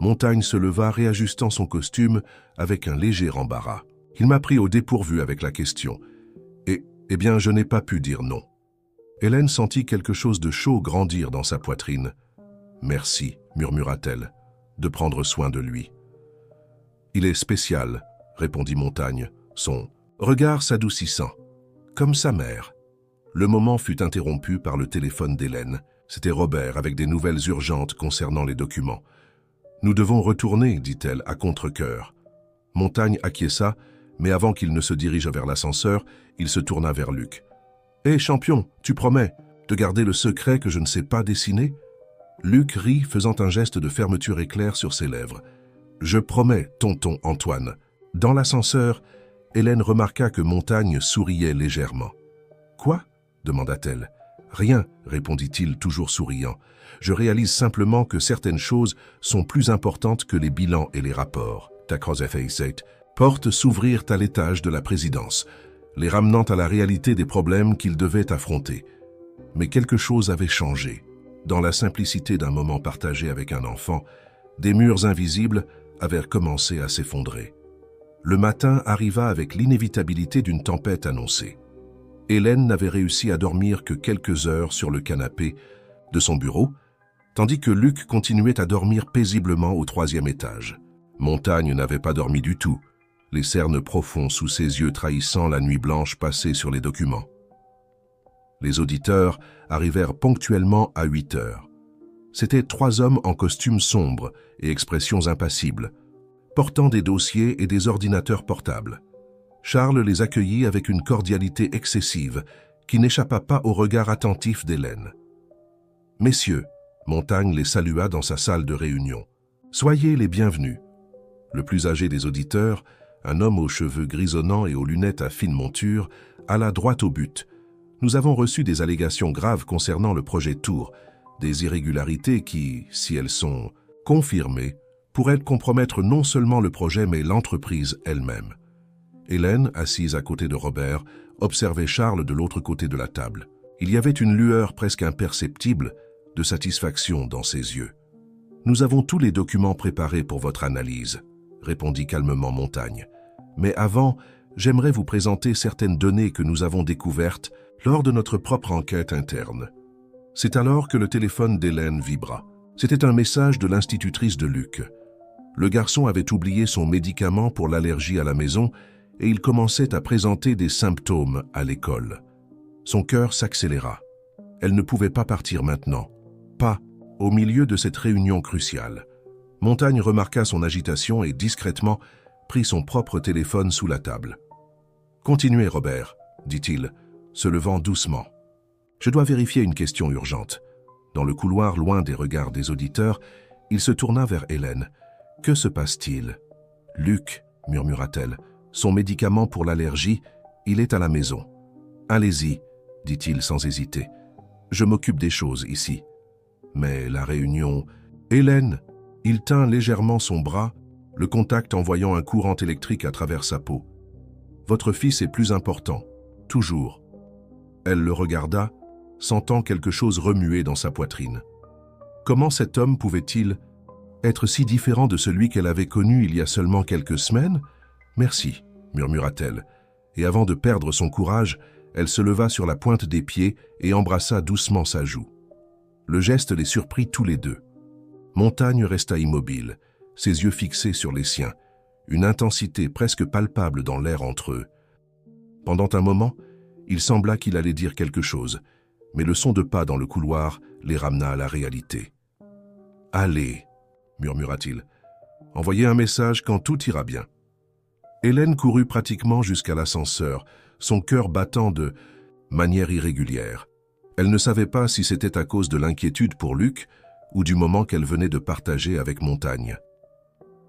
Montagne se leva, réajustant son costume avec un léger embarras. Il m'a pris au dépourvu avec la question. Eh bien, je n'ai pas pu dire non. Hélène sentit quelque chose de chaud grandir dans sa poitrine. « Merci », murmura-t-elle, « de prendre soin de lui. »« Il est spécial », répondit Montagne, son regard s'adoucissant, comme sa mère. Le moment fut interrompu par le téléphone d'Hélène. C'était Robert avec des nouvelles urgentes concernant les documents. « Nous devons retourner, dit-elle, à contre-cœur. » Montagne acquiesça, mais avant qu'il ne se dirige vers l'ascenseur, il se tourna vers Luc. « Hé, champion, tu promets de garder le secret que je ne sais pas dessiner ?» Luc rit, faisant un geste de fermeture éclair sur ses lèvres. « Je promets, tonton Antoine. » Dans l'ascenseur, Hélène remarqua que Montagne souriait légèrement. « Quoi ?» demanda-t-elle. « Rien, répondit-il, toujours souriant. Je réalise simplement que certaines choses sont plus importantes que les bilans et les rapports. Ta portes s'ouvrirent à l'étage de la présidence, les ramenant à la réalité des problèmes qu'ils devaient affronter. Mais quelque chose avait changé. Dans la simplicité d'un moment partagé avec un enfant, des murs invisibles avaient commencé à s'effondrer. Le matin arriva avec l'inévitabilité d'une tempête annoncée. Hélène n'avait réussi à dormir que quelques heures sur le canapé de son bureau, tandis que Luc continuait à dormir paisiblement au 3e étage. Montagne n'avait pas dormi du tout, les cernes profonds sous ses yeux trahissant la nuit blanche passée sur les documents. Les auditeurs arrivèrent ponctuellement à 8 heures. C'étaient 3 hommes en costumes sombres et expressions impassibles, portant des dossiers et des ordinateurs portables. Charles les accueillit avec une cordialité excessive qui n'échappa pas au regard attentif d'Hélène. « Messieurs », Montagne les salua dans sa salle de réunion. « Soyez les bienvenus. » Le plus âgé des auditeurs, un homme aux cheveux grisonnants et aux lunettes à fine monture, alla droit au but. « Nous avons reçu des allégations graves concernant le projet Tour, des irrégularités qui, si elles sont confirmées, pourraient compromettre non seulement le projet mais l'entreprise elle-même. » Hélène, assise à côté de Robert, observait Charles de l'autre côté de la table. Il y avait une lueur presque imperceptible de satisfaction dans ses yeux. « Nous avons tous les documents préparés pour votre analyse, » répondit calmement Montagne. « Mais avant, j'aimerais vous présenter certaines données que nous avons découvertes lors de notre propre enquête interne. » C'est alors que le téléphone d'Hélène vibra. C'était un message de l'institutrice de Luc. Le garçon avait oublié son médicament pour l'allergie à la maison et il commençait à présenter des symptômes à l'école. Son cœur s'accéléra. Elle ne pouvait pas partir maintenant. Pas au milieu de cette réunion cruciale. Montagne remarqua son agitation et discrètement prit son propre téléphone sous la table. « Continuez, Robert, » dit-il, se levant doucement. « Je dois vérifier une question urgente. » Dans le couloir, loin des regards des auditeurs, il se tourna vers Hélène. « Que se passe-t-il ?»« Luc, » murmura-t-elle, « son médicament pour l'allergie, il est à la maison. »« Allez-y, » dit-il sans hésiter. « Je m'occupe des choses ici. » Mais la réunion... « Hélène !» Il tint légèrement son bras, le contact envoyant un courant électrique à travers sa peau. « Votre fils est plus important, toujours. » Elle le regarda, sentant quelque chose remuer dans sa poitrine. Comment cet homme pouvait-il être si différent de celui qu'elle avait connu il y a seulement quelques semaines ? « Merci, » murmura-t-elle, et avant de perdre son courage, elle se leva sur la pointe des pieds et embrassa doucement sa joue. Le geste les surprit tous les deux. Montagne resta immobile, ses yeux fixés sur les siens, une intensité presque palpable dans l'air entre eux. Pendant un moment, il sembla qu'il allait dire quelque chose, mais le son de pas dans le couloir les ramena à la réalité. « Allez !» murmura-t-il. « Envoyez un message quand tout ira bien. » Hélène courut pratiquement jusqu'à l'ascenseur, son cœur battant de manière irrégulière. Elle ne savait pas si c'était à cause de l'inquiétude pour Luc ou du moment qu'elle venait de partager avec Montagne.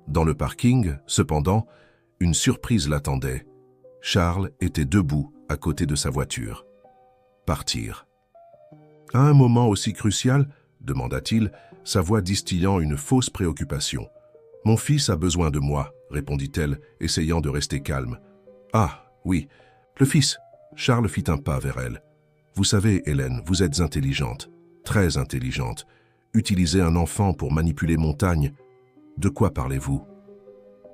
Dans le parking, cependant, une surprise l'attendait. Charles était debout à côté de sa voiture. Partir. À un moment aussi crucial, demanda-t-il, sa voix distillant une fausse préoccupation. « Mon fils a besoin de moi », répondit-elle, essayant de rester calme. « Ah, oui, le fils !» Charles fit un pas vers elle. « Vous savez, Hélène, vous êtes intelligente, très intelligente. Utilisez un enfant pour manipuler Montagne. De quoi parlez-vous ?»«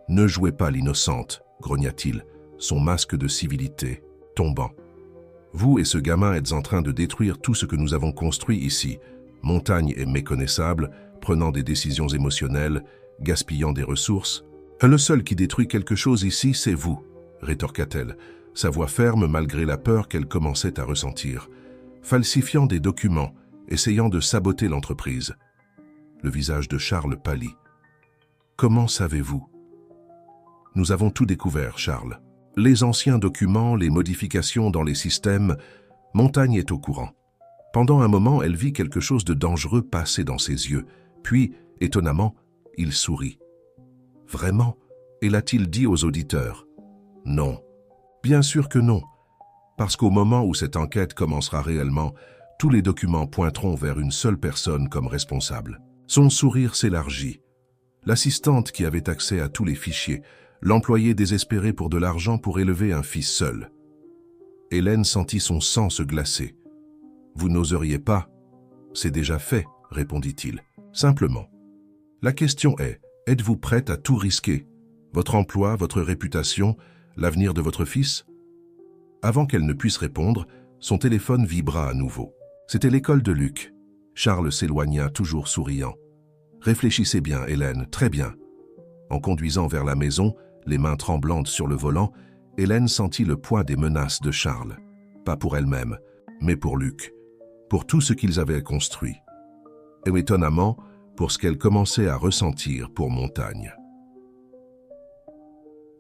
Ne jouez pas l'innocente, » grogna-t-il, son masque de civilité tombant. « Vous et ce gamin êtes en train de détruire tout ce que nous avons construit ici. Montagne est méconnaissable, prenant des décisions émotionnelles, gaspillant des ressources. Le seul qui détruit quelque chose ici, c'est vous, » rétorqua-t-elle, sa voix ferme malgré la peur qu'elle commençait à ressentir. Falsifiant des documents, essayant de saboter l'entreprise. Le visage de Charles pâlit. « Comment savez-vous ?»« Nous avons tout découvert, Charles. Les anciens documents, les modifications dans les systèmes, Montagne est au courant. » Pendant un moment, elle vit quelque chose de dangereux passer dans ses yeux. Puis, étonnamment, il sourit. « Vraiment ?» Et l'a-t-il dit aux auditeurs? Non. Bien sûr que non. Parce qu'au moment où cette enquête commencera réellement, tous les documents pointeront vers une seule personne comme responsable. Son sourire s'élargit. L'assistante qui avait accès à tous les fichiers, l'employé désespéré pour de l'argent pour élever un fils seul. Hélène sentit son sang se glacer. « Vous n'oseriez pas ?»« C'est déjà fait, » répondit-il. « Simplement. La question est, êtes-vous prête à tout risquer? Votre emploi, votre réputation, l'avenir de votre fils ?» Avant qu'elle ne puisse répondre, son téléphone vibra à nouveau. C'était l'école de Luc. Charles s'éloigna, toujours souriant. « Réfléchissez bien, Hélène, très bien. » En conduisant vers la maison, les mains tremblantes sur le volant, Hélène sentit le poids des menaces de Charles. Pas pour elle-même, mais pour Luc. Pour tout ce qu'ils avaient construit. Et étonnamment, pour ce qu'elle commençait à ressentir pour Montagne.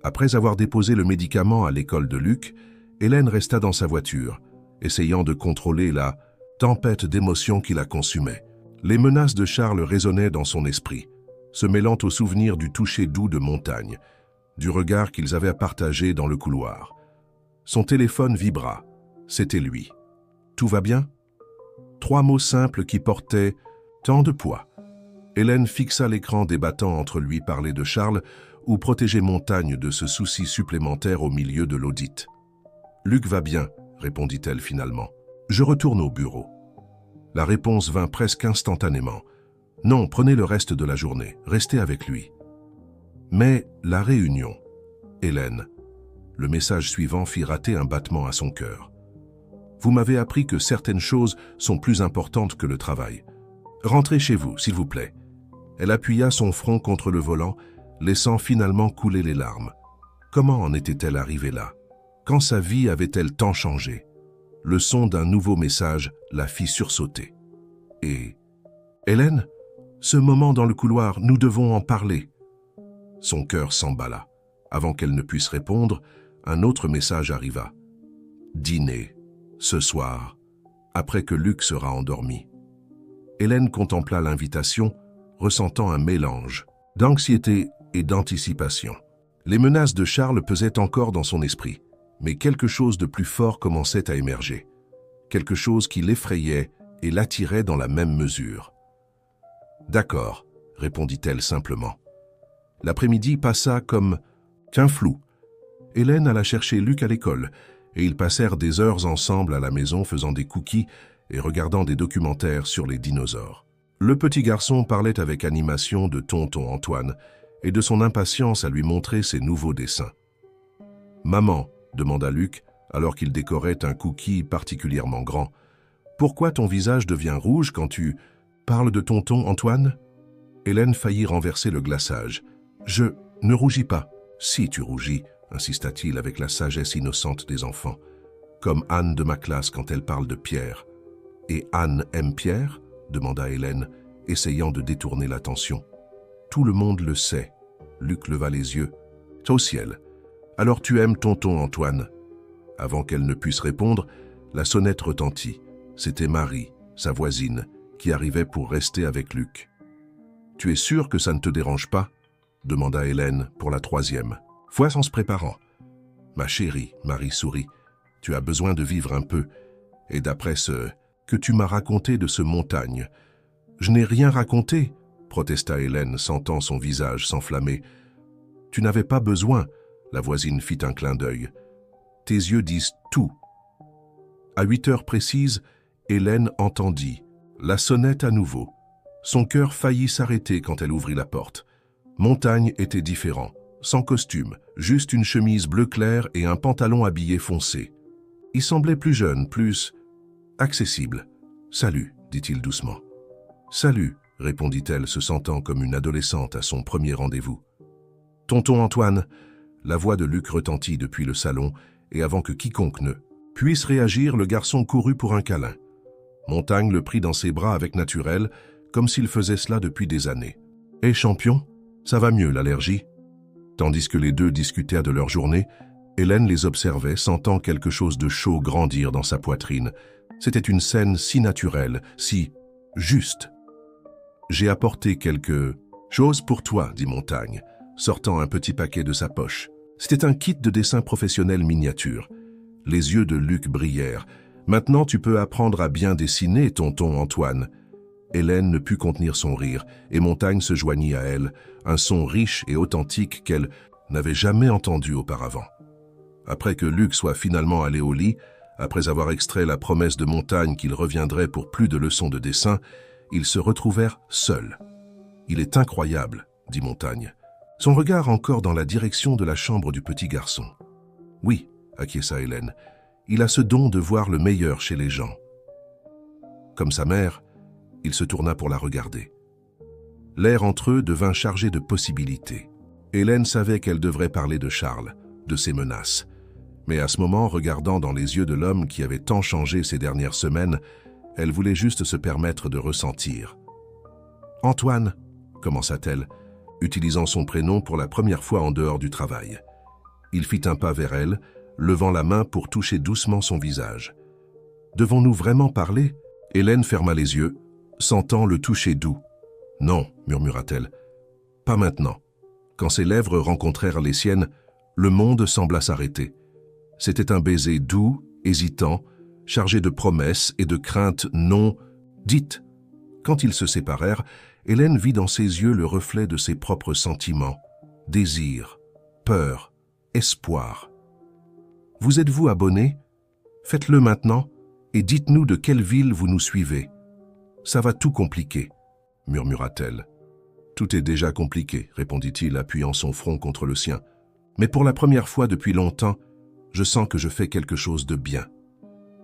Après avoir déposé le médicament à l'école de Luc, Hélène resta dans sa voiture, essayant de contrôler la tempête d'émotions qui la consumait. Les menaces de Charles résonnaient dans son esprit, se mêlant au souvenir du toucher doux de Montagne, du regard qu'ils avaient partagé dans le couloir. Son téléphone vibra. C'était lui. « Tout va bien ?» 3 mots simples qui portaient tant de poids. Hélène fixa l'écran débattant entre lui parler de Charles ou protéger Montagne de ce souci supplémentaire au milieu de l'audit. « Luc va bien, » répondit-elle finalement. « Je retourne au bureau. » La réponse vint presque instantanément. « Non, prenez le reste de la journée, restez avec lui. » Mais la réunion, Hélène, le message suivant fit rater un battement à son cœur. « Vous m'avez appris que certaines choses sont plus importantes que le travail. Rentrez chez vous, s'il vous plaît. » Elle appuya son front contre le volant, laissant finalement couler les larmes. Comment en était-elle arrivée là? Quand sa vie avait-elle tant changé? Le son d'un nouveau message la fit sursauter. Et « Hélène, ce moment dans le couloir, nous devons en parler. » Son cœur s'emballa. Avant qu'elle ne puisse répondre, un autre message arriva. « Dîner, ce soir, après que Luc sera endormi. » Hélène contempla l'invitation, ressentant un mélange d'anxiété et d'anticipation. Les menaces de Charles pesaient encore dans son esprit, mais quelque chose de plus fort commençait à émerger. Quelque chose qui l'effrayait et l'attirait dans la même mesure. « D'accord, » répondit-elle simplement. L'après-midi passa comme qu'un flou. Hélène alla chercher Luc à l'école, et ils passèrent des heures ensemble à la maison faisant des cookies et regardant des documentaires sur les dinosaures. Le petit garçon parlait avec animation de tonton Antoine et de son impatience à lui montrer ses nouveaux dessins. « Maman, » demanda Luc, alors qu'il décorait un cookie particulièrement grand. « Pourquoi ton visage devient rouge quand tu parles de tonton Antoine ?» Hélène faillit renverser le glaçage. « Je ne rougis pas. »« Si tu rougis, » insista-t-il avec la sagesse innocente des enfants. « Comme Anne de ma classe quand elle parle de Pierre. »« Et Anne aime Pierre ?» demanda Hélène, essayant de détourner l'attention. « Tout le monde le sait. » Luc leva les yeux. « Au ciel. Alors tu aimes tonton Antoine ?» Avant qu'elle ne puisse répondre, la sonnette retentit. C'était Marie, sa voisine, qui arrivait pour rester avec Luc. « Tu es sûr que ça ne te dérange pas ?» demanda Hélène pour la troisième fois en se préparant. « Ma chérie, Marie sourit, tu as besoin de vivre un peu. Et d'après ce que tu m'as raconté de ce Montagne. »« Je n'ai rien raconté, » protesta Hélène, sentant son visage s'enflammer. « Tu n'avais pas besoin, » la voisine fit un clin d'œil. « Tes yeux disent tout. » À 8 heures précises, Hélène entendit la sonnette à nouveau. Son cœur faillit s'arrêter quand elle ouvrit la porte. Montagne était différent, sans costume, juste une chemise bleu clair et un pantalon habillé foncé. Il semblait plus jeune, plus accessible. « Salut », dit-il doucement. « Salut », répondit-elle, se sentant comme une adolescente à son premier rendez-vous. « Tonton Antoine », la voix de Luc retentit depuis le salon, et avant que quiconque ne puisse réagir, le garçon courut pour un câlin. Montagne le prit dans ses bras avec naturel, comme s'il faisait cela depuis des années. « Hé, champion, ça va mieux, l'allergie ?» Tandis que les deux discutèrent de leur journée, Hélène les observait, sentant quelque chose de chaud grandir dans sa poitrine. C'était une scène si naturelle, si juste. « J'ai apporté quelque chose pour toi, » dit Montagne, sortant un petit paquet de sa poche. C'était un kit de dessin professionnel miniature. Les yeux de Luc brillèrent. « Maintenant, tu peux apprendre à bien dessiner, tonton Antoine. » Hélène ne put contenir son rire, et Montagne se joignit à elle, un son riche et authentique qu'elle n'avait jamais entendu auparavant. Après que Luc soit finalement allé au lit, après avoir extrait la promesse de Montagne qu'il reviendrait pour plus de leçons de dessin, ils se retrouvèrent seuls. « Il est incroyable, » dit Montagne, son regard encore dans la direction de la chambre du petit garçon. « Oui, » acquiesça Hélène, « il a ce don de voir le meilleur chez les gens. » Comme sa mère, il se tourna pour la regarder. L'air entre eux devint chargé de possibilités. Hélène savait qu'elle devrait parler de Charles, de ses menaces. Mais à ce moment, regardant dans les yeux de l'homme qui avait tant changé ces dernières semaines, elle voulait juste se permettre de ressentir. « Antoine » commença-t-elle, utilisant son prénom pour la première fois en dehors du travail. Il fit un pas vers elle, levant la main pour toucher doucement son visage. « Devons-nous vraiment parler ?» Hélène ferma les yeux, sentant le toucher doux. « Non » murmura-t-elle. « Pas maintenant. » Quand ses lèvres rencontrèrent les siennes, le monde sembla s'arrêter. C'était un baiser doux, hésitant, chargé de promesses et de craintes non dites. Quand ils se séparèrent, Hélène vit dans ses yeux le reflet de ses propres sentiments. Désir, peur, espoir. « Vous êtes-vous abonné? Faites-le maintenant et dites-nous de quelle ville vous nous suivez. Ça va tout compliquer, » murmura-t-elle. « Tout est déjà compliqué, » répondit-il, appuyant son front contre le sien. « Mais pour la première fois depuis longtemps, je sens que je fais quelque chose de bien. »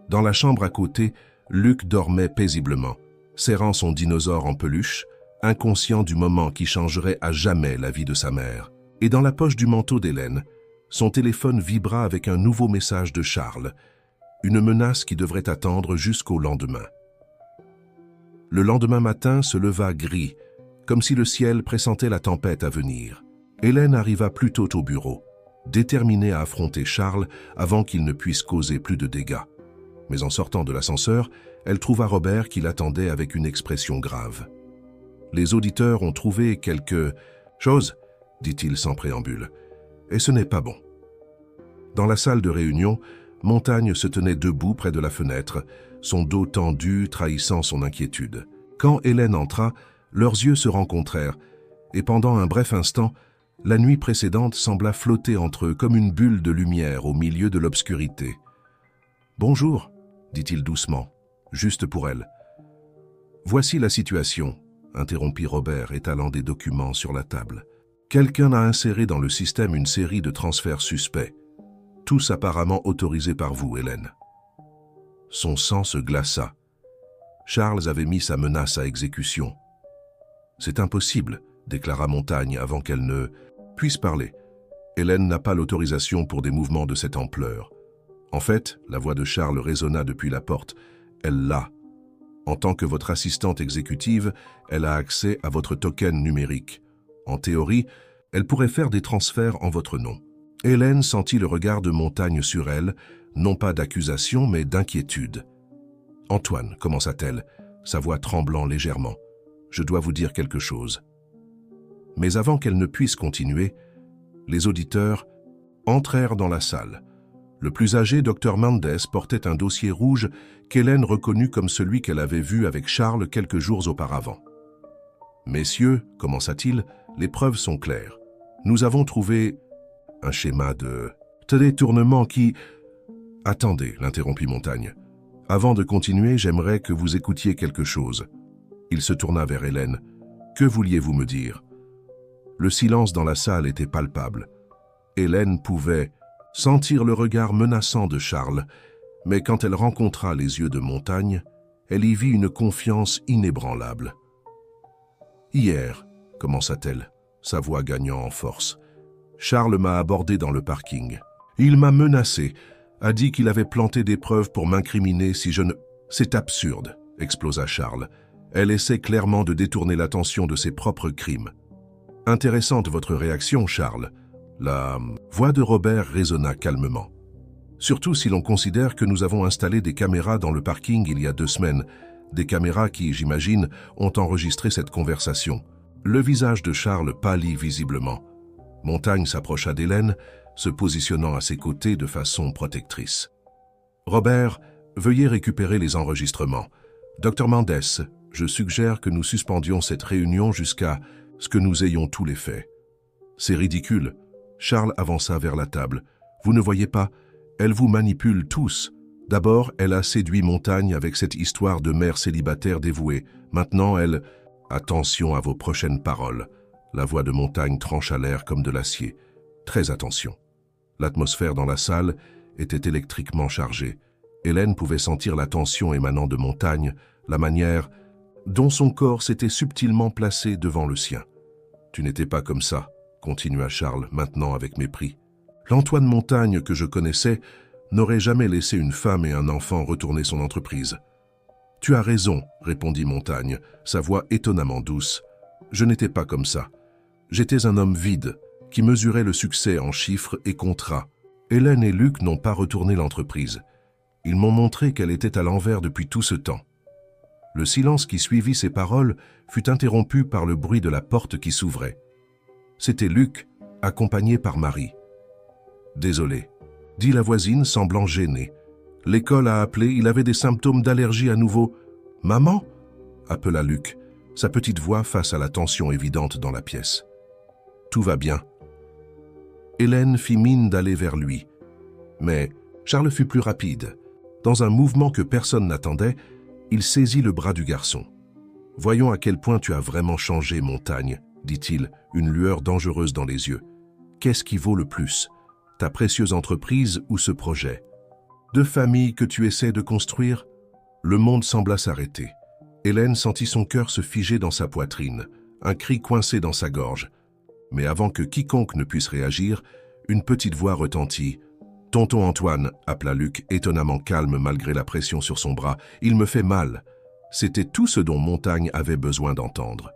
Dans la chambre à côté, Luc dormait paisiblement, serrant son dinosaure en peluche, inconscient du moment qui changerait à jamais la vie de sa mère. Et dans la poche du manteau d'Hélène, son téléphone vibra avec un nouveau message de Charles, une menace qui devrait attendre jusqu'au lendemain. Le lendemain matin se leva gris, comme si le ciel pressentait la tempête à venir. Hélène arriva plus tôt au bureau, déterminée à affronter Charles avant qu'il ne puisse causer plus de dégâts. Mais en sortant de l'ascenseur, elle trouva Robert qui l'attendait avec une expression grave. « Les auditeurs ont trouvé quelque chose, » dit-il sans préambule, « et ce n'est pas bon. » Dans la salle de réunion, Montagne se tenait debout près de la fenêtre, son dos tendu, trahissant son inquiétude. Quand Hélène entra, leurs yeux se rencontrèrent, et pendant un bref instant, la nuit précédente sembla flotter entre eux comme une bulle de lumière au milieu de l'obscurité. « Bonjour », dit-il doucement, juste pour elle. « Voici la situation », interrompit Robert, étalant des documents sur la table. « Quelqu'un a inséré dans le système une série de transferts suspects. tous apparemment autorisés par vous, Hélène. Son sang se glaça. Charles avait mis sa menace à exécution. C'est impossible, déclara Montagne avant qu'elle ne puisse parler. Hélène n'a pas l'autorisation pour des mouvements de cette ampleur. En fait, la voix de Charles résonna depuis la porte. Elle l'a. En tant que votre assistante exécutive, elle a accès à votre token numérique. En théorie, elle pourrait faire des transferts en votre nom. Hélène sentit le regard de Montagne sur elle, non pas d'accusation, mais d'inquiétude. « Antoine, commença-t-elle, sa voix tremblant légèrement, je dois vous dire quelque chose. » Mais avant qu'elle ne puisse continuer, les auditeurs entrèrent dans la salle. Le plus âgé, Dr Mendes, portait un dossier rouge qu'Hélène reconnut comme celui qu'elle avait vu avec Charles quelques jours auparavant. « Messieurs, commença-t-il, les preuves sont claires. Nous avons trouvé un schéma de détournement qui... » « Attendez, l'interrompit Montagne. Avant de continuer, j'aimerais que vous écoutiez quelque chose. » Il se tourna vers Hélène. « Que vouliez-vous me dire ?» Le silence dans la salle était palpable. Hélène pouvait sentir le regard menaçant de Charles, mais quand elle rencontra les yeux de Montagne, elle y vit une confiance inébranlable. « Hier, commença-t-elle, sa voix gagnant en force, Charles m'a abordé dans le parking. Il m'a menacé, a dit qu'il avait planté des preuves pour m'incriminer si je ne... C'est absurde, explosa Charles. Elle essaie clairement de détourner l'attention de ses propres crimes. Intéressante votre réaction, Charles. La voix de Robert résonna calmement. Surtout si l'on considère que nous avons installé des caméras dans le parking il y a 2 semaines, des caméras qui, j'imagine, ont enregistré cette conversation. Le visage de Charles pâlit visiblement. Montagne s'approcha d'Hélène, se positionnant à ses côtés de façon protectrice. « Robert, veuillez récupérer les enregistrements. Dr Mendes, je suggère que nous suspendions cette réunion jusqu'à ce que nous ayons tous les faits. » « C'est ridicule. » Charles avança vers la table. « Vous ne voyez pas, elle vous manipule tous. D'abord, elle a séduit Montagne avec cette histoire de mère célibataire dévouée. Maintenant, elle... » « Attention à vos prochaines paroles. » La voix de Montagne trancha l'air comme de l'acier. « Très attention. » L'atmosphère dans la salle était électriquement chargée. Hélène pouvait sentir la tension émanant de Montagne, la manière dont son corps s'était subtilement placé devant le sien. « Tu n'étais pas comme ça, » continua Charles, maintenant avec mépris. « L'Antoine Montagne que je connaissais n'aurait jamais laissé une femme et un enfant retourner son entreprise. »« Tu as raison, » répondit Montagne, sa voix étonnamment douce. « Je n'étais pas comme ça. J'étais un homme vide, qui mesurait le succès en chiffres et contrats. Hélène et Luc n'ont pas retourné l'entreprise. Ils m'ont montré qu'elle était à l'envers depuis tout ce temps. » Le silence qui suivit ces paroles fut interrompu par le bruit de la porte qui s'ouvrait. C'était Luc, accompagné par Marie. « Désolé, » dit la voisine, semblant gênée. « L'école a appelé, il avait des symptômes d'allergie à nouveau. »« Maman ?» appela Luc, sa petite voix face à la tension évidente dans la pièce. « Tout va bien. » Hélène fit mine d'aller vers lui. Mais Charles fut plus rapide. Dans un mouvement que personne n'attendait, il saisit le bras du garçon. « Voyons à quel point tu as vraiment changé, Montagne, » dit-il, une lueur dangereuse dans les yeux. « Qu'est-ce qui vaut le plus, ta précieuse entreprise ou ce projet? 2 familles que tu essaies de construire ?» Le monde sembla s'arrêter. Hélène sentit son cœur se figer dans sa poitrine, un cri coincé dans sa gorge. Mais avant que quiconque ne puisse réagir, une petite voix retentit. « Tonton Antoine » appela Luc, étonnamment calme malgré la pression sur son bras. « Il me fait mal. » C'était tout ce dont Montagne avait besoin d'entendre.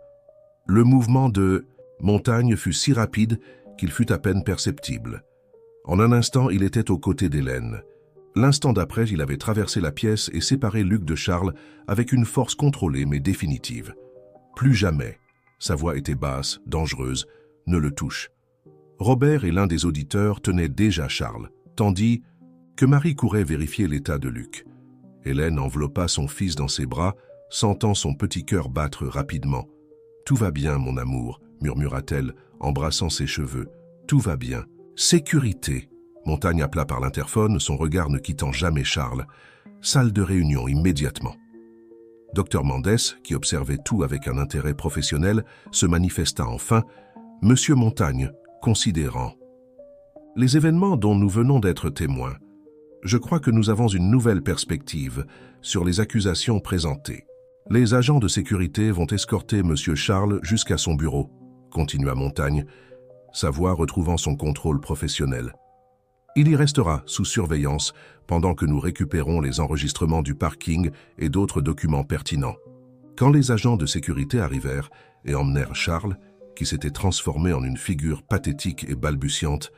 Le mouvement de Montagne fut si rapide qu'il fut à peine perceptible. En un instant, il était aux côtés d'Hélène. L'instant d'après, il avait traversé la pièce et séparé Luc de Charles avec une force contrôlée mais définitive. Plus jamais. Sa voix était basse, dangereuse. Ne le touche. Robert et l'un des auditeurs tenaient déjà Charles, tandis que Marie courait vérifier l'état de Luc. Hélène enveloppa son fils dans ses bras, sentant son petit cœur battre rapidement. « Tout va bien, mon amour, » murmura-t-elle, embrassant ses cheveux. « Tout va bien. Sécurité !» Montagne appela par l'interphone, son regard ne quittant jamais Charles. « Salle de réunion, immédiatement. » Dr Mendes, qui observait tout avec un intérêt professionnel, se manifesta enfin. « Monsieur Montagne, considérant. » Les événements dont nous venons d'être témoins, je crois que nous avons une nouvelle perspective sur les accusations présentées. Les agents de sécurité vont escorter M. Charles jusqu'à son bureau, continua Montagne, sa voix retrouvant son contrôle professionnel. Il y restera sous surveillance pendant que nous récupérons les enregistrements du parking et d'autres documents pertinents. Quand les agents de sécurité arrivèrent et emmenèrent Charles, qui s'était transformé en une figure pathétique et balbutiante,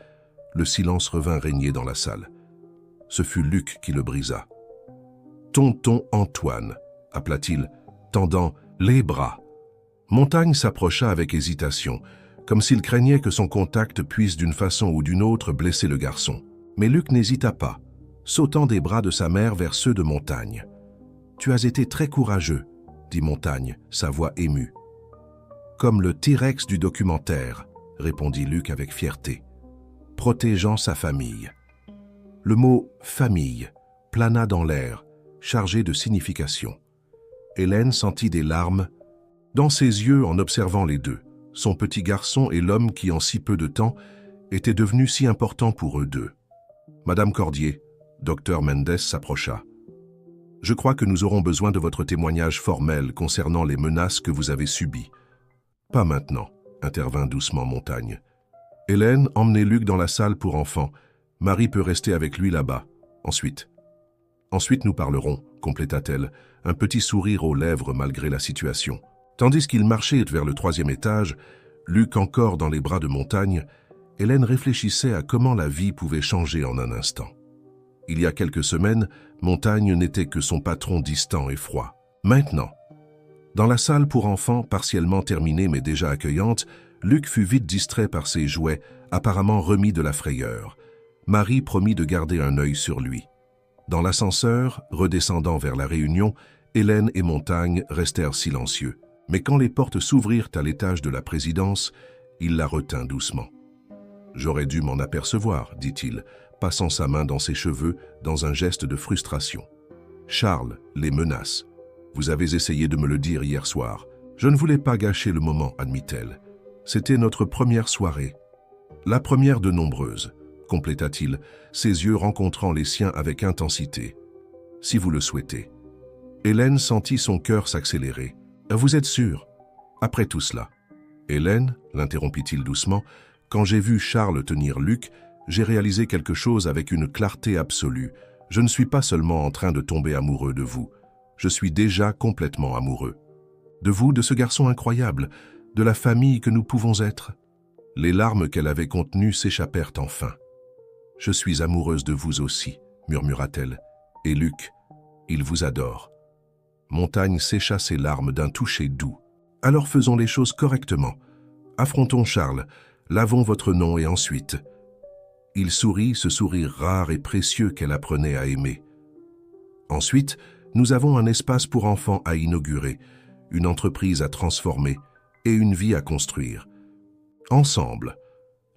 le silence revint régner dans la salle. Ce fut Luc qui le brisa. « Tonton Antoine », appela-t-il, tendant les bras. Montagne s'approcha avec hésitation, comme s'il craignait que son contact puisse d'une façon ou d'une autre blesser le garçon. Mais Luc n'hésita pas, sautant des bras de sa mère vers ceux de Montagne. « Tu as été très courageux », dit Montagne, sa voix émue. « Comme le T-Rex du documentaire », répondit Luc avec fierté, protégeant sa famille. Le mot « famille » plana dans l'air, chargé de signification. Hélène sentit des larmes dans ses yeux en observant les deux, son petit garçon et l'homme qui, en si peu de temps, étaient devenus si importants pour eux deux. Madame Cordier, Dr Mendes s'approcha. « Je crois que nous aurons besoin de votre témoignage formel concernant les menaces que vous avez subies. »« Pas maintenant, » intervint doucement Montagne. « Hélène, emmenez Luc dans la salle pour enfants. Marie peut rester avec lui là-bas. Ensuite. »« Ensuite nous parlerons, » compléta-t-elle, un petit sourire aux lèvres malgré la situation. Tandis qu'il marchait vers le 3e étage, Luc encore dans les bras de Montagne, Hélène réfléchissait à comment la vie pouvait changer en un instant. Il y a quelques semaines, Montagne n'était que son patron distant et froid. Maintenant, dans la salle pour enfants, partiellement terminée mais déjà accueillante, Luc fut vite distrait par ses jouets, apparemment remis de la frayeur. Marie promit de garder un œil sur lui. Dans l'ascenseur, redescendant vers la réunion, Hélène et Montagne restèrent silencieux. Mais quand les portes s'ouvrirent à l'étage de la présidence, il la retint doucement. « J'aurais dû m'en apercevoir, » dit-il, passant sa main dans ses cheveux dans un geste de frustration. « Charles, les menaces. Vous avez essayé de me le dire hier soir. Je ne voulais pas gâcher le moment, admit-elle. C'était notre première soirée. La première de nombreuses, compléta-t-il, ses yeux rencontrant les siens avec intensité. Si vous le souhaitez. Hélène sentit son cœur s'accélérer. Vous êtes sûr? Après tout cela. Hélène, l'interrompit-il doucement, quand j'ai vu Charles tenir Luc, j'ai réalisé quelque chose avec une clarté absolue. Je ne suis pas seulement en train de tomber amoureux de vous. Je suis déjà complètement amoureux. De vous, de ce garçon incroyable, de la famille que nous pouvons être. Les larmes qu'elle avait contenues s'échappèrent enfin. Je suis amoureuse de vous aussi, murmura-t-elle. Et Luc, il vous adore. Montagne sécha ses larmes d'un toucher doux. Alors faisons les choses correctement. Affrontons Charles, lavons votre nom et ensuite. Il sourit, ce sourire rare et précieux qu'elle apprenait à aimer. Ensuite, nous avons un espace pour enfants à inaugurer, une entreprise à transformer et une vie à construire. Ensemble,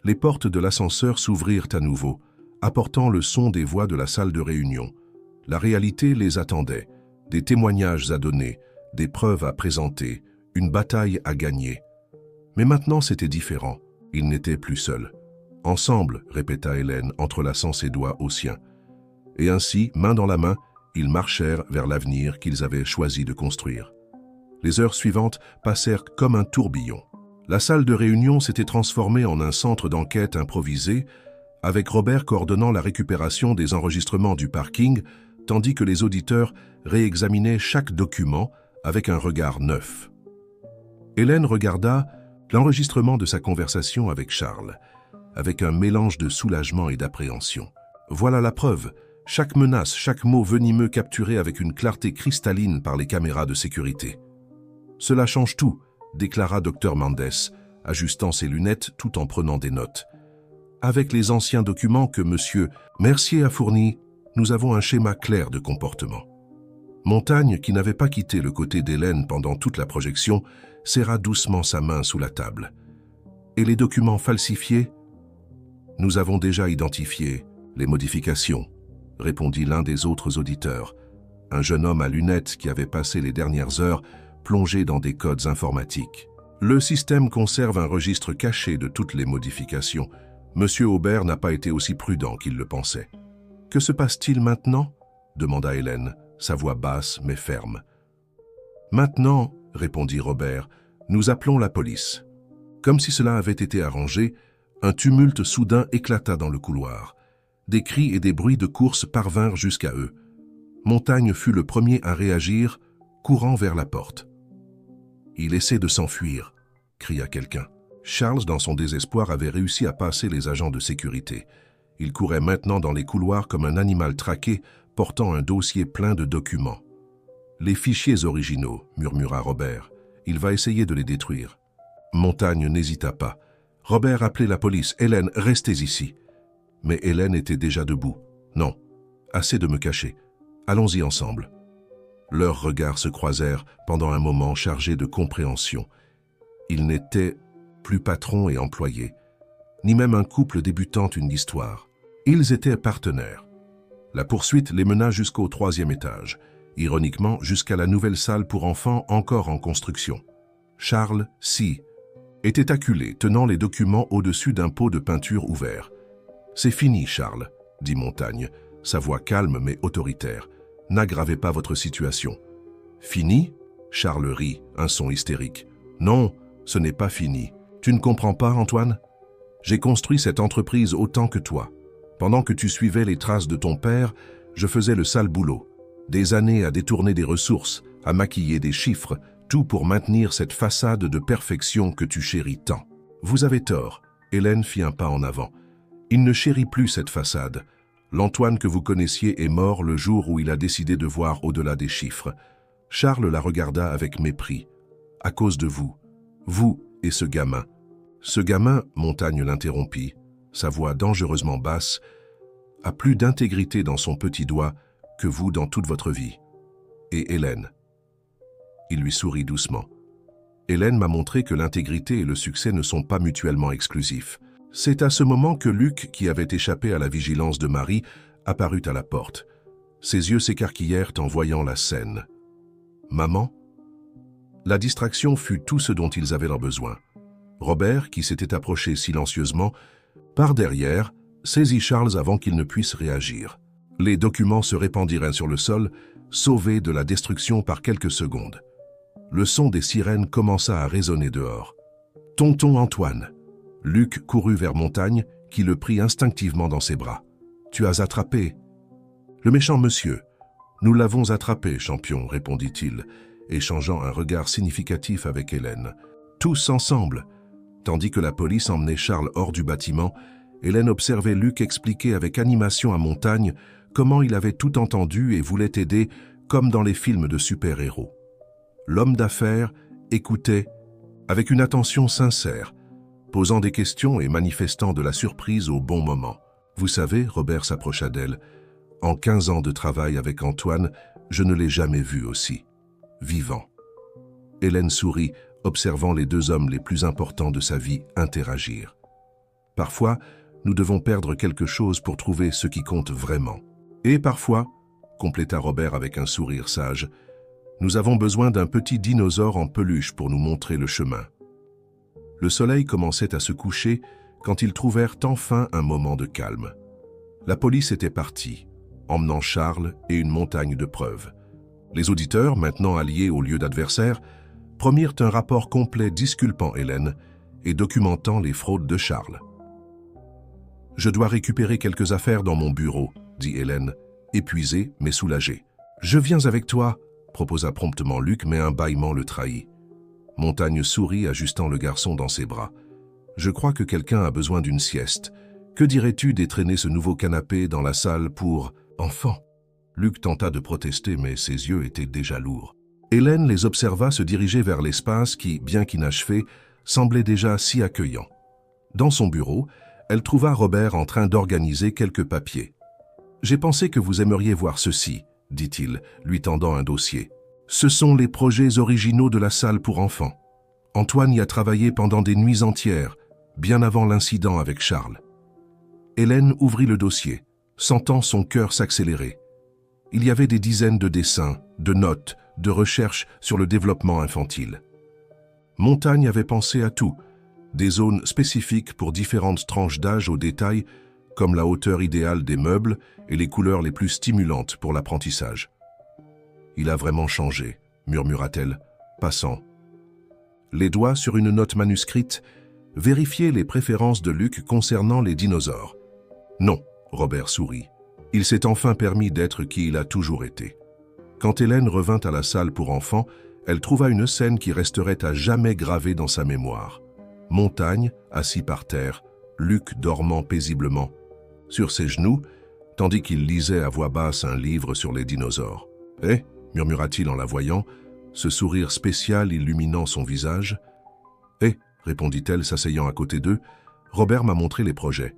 les portes de l'ascenseur s'ouvrirent à nouveau, apportant le son des voix de la salle de réunion. La réalité les attendait, des témoignages à donner, des preuves à présenter, une bataille à gagner. Mais maintenant c'était différent, ils n'étaient plus seuls. Ensemble, répéta Hélène, entrelaçant ses doigts aux siens. Et ainsi, main dans la main, ils marchèrent vers l'avenir qu'ils avaient choisi de construire. Les heures suivantes passèrent comme un tourbillon. La salle de réunion s'était transformée en un centre d'enquête improvisé, avec Robert coordonnant la récupération des enregistrements du parking, tandis que les auditeurs réexaminaient chaque document avec un regard neuf. Hélène regarda l'enregistrement de sa conversation avec Charles, avec un mélange de soulagement et d'appréhension. Voilà la preuve, chaque menace, chaque mot venimeux capturé avec une clarté cristalline par les caméras de sécurité. Cela change tout, déclara Dr Mendes, ajustant ses lunettes tout en prenant des notes. Avec les anciens documents que M. Mercier a fournis, nous avons un schéma clair de comportement. Montagne, qui n'avait pas quitté le côté d'Hélène pendant toute la projection, serra doucement sa main sous la table. Et les documents falsifiés? Nous avons déjà identifié les modifications, répondit l'un des autres auditeurs, un jeune homme à lunettes qui avait passé les dernières heures plongé dans des codes informatiques. Le système conserve un registre caché de toutes les modifications, Monsieur Aubert n'a pas été aussi prudent qu'il le pensait. « Que se passe-t-il maintenant » demanda Hélène, sa voix basse mais ferme. « Maintenant, » répondit Robert, « nous appelons la police. » Comme si cela avait été arrangé, un tumulte soudain éclata dans le couloir. Des cris et des bruits de course parvinrent jusqu'à eux. Montagne fut le premier à réagir, courant vers la porte. « Il essaie de s'enfuir » cria quelqu'un. Charles, dans son désespoir, avait réussi à passer les agents de sécurité. Il courait maintenant dans les couloirs comme un animal traqué, portant un dossier plein de documents. « Les fichiers originaux » murmura Robert. « Il va essayer de les détruire. » Montagne n'hésita pas. Robert appelait la police. « Hélène, restez ici. » Mais Hélène était déjà debout. « Non, assez de me cacher. Allons-y ensemble. » Leurs regards se croisèrent pendant un moment chargé de compréhension. Ils n'étaient plus patron et employé, ni même un couple débutant une histoire. Ils étaient partenaires. La poursuite les mena jusqu'au 3e étage, ironiquement jusqu'à la nouvelle salle pour enfants encore en construction. Charles, était acculé, tenant les documents au-dessus d'un pot de peinture ouvert. « C'est fini, Charles, » dit Montagne, sa voix calme mais autoritaire. « N'aggravez pas votre situation. »« Fini » Charles rit, un son hystérique. « Non, ce n'est pas fini. Tu ne comprends pas, Antoine? J'ai construit cette entreprise autant que toi. Pendant que tu suivais les traces de ton père, je faisais le sale boulot. Des années à détourner des ressources, à maquiller des chiffres, tout pour maintenir cette façade de perfection que tu chéris tant. Vous avez tort, Hélène fit un pas en avant. Il ne chérit plus cette façade. L'Antoine que vous connaissiez est mort le jour où il a décidé de voir au-delà des chiffres. Charles la regarda avec mépris. À cause de vous. Vous et ce gamin. Ce gamin, Montagne l'interrompit, sa voix dangereusement basse, a plus d'intégrité dans son petit doigt que vous dans toute votre vie. Et Hélène. Il lui sourit doucement. Hélène m'a montré que l'intégrité et le succès ne sont pas mutuellement exclusifs. C'est à ce moment que Luc, qui avait échappé à la vigilance de Marie, apparut à la porte. Ses yeux s'écarquillèrent en voyant la scène. « Maman ?» La distraction fut tout ce dont ils avaient besoin. Robert, qui s'était approché silencieusement, par derrière, saisit Charles avant qu'il ne puisse réagir. Les documents se répandirent sur le sol, sauvés de la destruction par quelques secondes. Le son des sirènes commença à résonner dehors. « Tonton Antoine !» Luc courut vers Montagne, qui le prit instinctivement dans ses bras. « Tu as attrapé !»« Le méchant monsieur. Nous l'avons attrapé, champion, » répondit-il, échangeant un regard significatif avec Hélène. Tous ensemble. Tandis que la police emmenait Charles hors du bâtiment, Hélène observait Luc expliquer avec animation à Montagne comment il avait tout entendu et voulait aider, comme dans les films de super-héros. L'homme d'affaires écoutait avec une attention sincère, posant des questions et manifestant de la surprise au bon moment. « Vous savez, » Robert s'approcha d'elle, « en 15 ans de travail avec Antoine, je ne l'ai jamais vu aussi. Vivant. » Hélène sourit, observant les deux hommes les plus importants de sa vie interagir. « Parfois, nous devons perdre quelque chose pour trouver ce qui compte vraiment. Et parfois, » compléta Robert avec un sourire sage, « nous avons besoin d'un petit dinosaure en peluche pour nous montrer le chemin. » Le soleil commençait à se coucher quand ils trouvèrent enfin un moment de calme. La police était partie, emmenant Charles et une montagne de preuves. Les auditeurs, maintenant alliés au lieu d'adversaire, promirent un rapport complet disculpant Hélène et documentant les fraudes de Charles. « Je dois récupérer quelques affaires dans mon bureau, » dit Hélène, épuisée mais soulagée. « Je viens avec toi, » proposa promptement Luc, mais un bâillement le trahit. Montagne sourit, ajustant le garçon dans ses bras. « Je crois que quelqu'un a besoin d'une sieste. Que dirais-tu d'étraîner ce nouveau canapé dans la salle pour enfants ?» Luc tenta de protester, mais ses yeux étaient déjà lourds. Hélène les observa se diriger vers l'espace qui, bien qu'inachevé, semblait déjà si accueillant. Dans son bureau, elle trouva Robert en train d'organiser quelques papiers. « J'ai pensé que vous aimeriez voir ceci, » dit-il, lui tendant un dossier. « Ce sont les projets originaux de la salle pour enfants. Antoine y a travaillé pendant des nuits entières, bien avant l'incident avec Charles. » Hélène ouvrit le dossier, sentant son cœur s'accélérer. Il y avait des dizaines de dessins, de notes, de recherches sur le développement infantile. Montagne avait pensé à tout, Des zones spécifiques pour différentes tranches d'âge au détail, comme la hauteur idéale des meubles et les couleurs les plus stimulantes pour l'apprentissage. « Il a vraiment changé », murmura-t-elle, passant. Les doigts sur une note manuscrite, vérifiez les préférences de Luc concernant les dinosaures. Non, Robert sourit. Il s'est enfin permis d'être qui il a toujours été. Quand Hélène revint à la salle pour enfants, elle trouva une scène qui resterait à jamais gravée dans sa mémoire. Montagne, assis par terre, Luc dormant paisiblement, sur ses genoux, tandis qu'il lisait à voix basse un livre sur les dinosaures. « Eh » murmura-t-il en la voyant, ce sourire spécial illuminant son visage. « Eh » répondit-elle s'asseyant à côté d'eux, « Robert m'a montré les projets. »